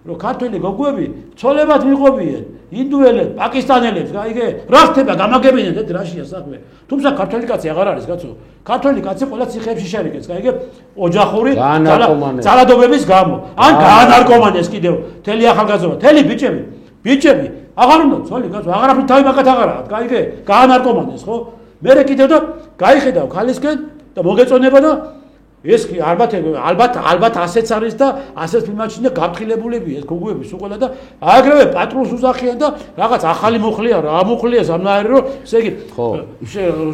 რომ ქართველი გოგოები ცოლებად მიყვებიან ინდუელებს, პაკისტანელებს, გაიგე? რა ხდება გამაგებინეთ ეს რაშია საქმე. თუმცა ქართველი კაცი აღარ არის, კაცო. ქართველი კაცი ყველა ციხეებში შერიგებს, გაიგე? ოჯახური ძალადობების გამო. ან გაანარკომანეს კიდევ მთელი ახალგაზრდა, მთელი ბიჭები, აღარ უნდა ცოლი კაცო, აღარაფრით თავი მაგათ აღარაა, გაიგე? გაანარკომანეს, ხო? მერე კიდევ და გაიხედავ ქალისკენ და მოგეწონება და ეს კი ალბათ ასეც არის და ასეც მიმაჩნია გაფრთხილებულები ეს გოგოები სულ და აგრევე პატრონს უზახიან და რაღაც ახალი მუხლია რა მუხლია სამნაირი რომ ესე იგი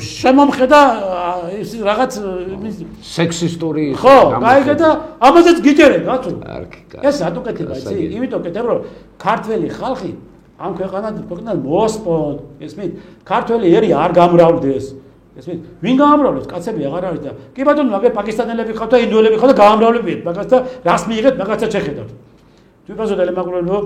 შემომხედა ის რაღაც სექსისტური ხო გაიგე და ამაზეც გიჯერე კაცო ეს რატო კეთება იცი იმიტომ კეთებ რომ ქართველი ხალხი ამ ქვეყანად მოსპონ ესმით ქართველი ერი არ გამრავლდეს ესმით ვინ გაამრავლებს კაცები აღარ არის და კი ბატონო მაგე პაკისტანელები ხავთ და ინდუელები ხავთ და გაამრავლებიეთ მაგას და რას მიიღეთ მაგასაც შეხედავთ თვითონაც ტელემაყურებელო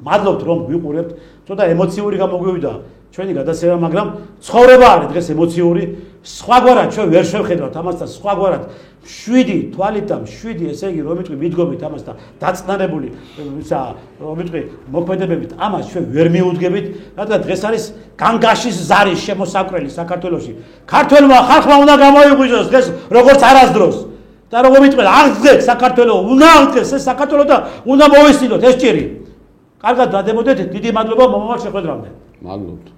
მადლობთ რომ ვიყურებთ ცოტა ემოციური გამოგვივიდა ჩვენი გადაცემა მაგრამ ცხოვრება არის დღეს ემოციური სხვაგვარად ჩვენ ვერ შევხედავთ ამასთან სხვაგვარად 7 თვალიდან 7 ესე იგი რომ იტყვი მიდგომით ამასთან დაწნარებული ისა რომ იტყვი მოქმედებებით ამას ჩვენ ვერ მიუდგებით რადგან დღეს არის განგაშის ზარის შემოსაკველი საქართველოში ქართველმა ხალხმა უნდა გამოიღვიძოს დღეს როგორც არასდროს და როგორ მიტყვეთ, აღდგეთ საქართველოს, უნდა აღდგეს ეს საქართველო და უნდა მოვესწინოთ ეს ჭირი. კარგად დადებოდეთ, დიდი მადლობა მომავალ შეხვედრამდე. მადლობთ.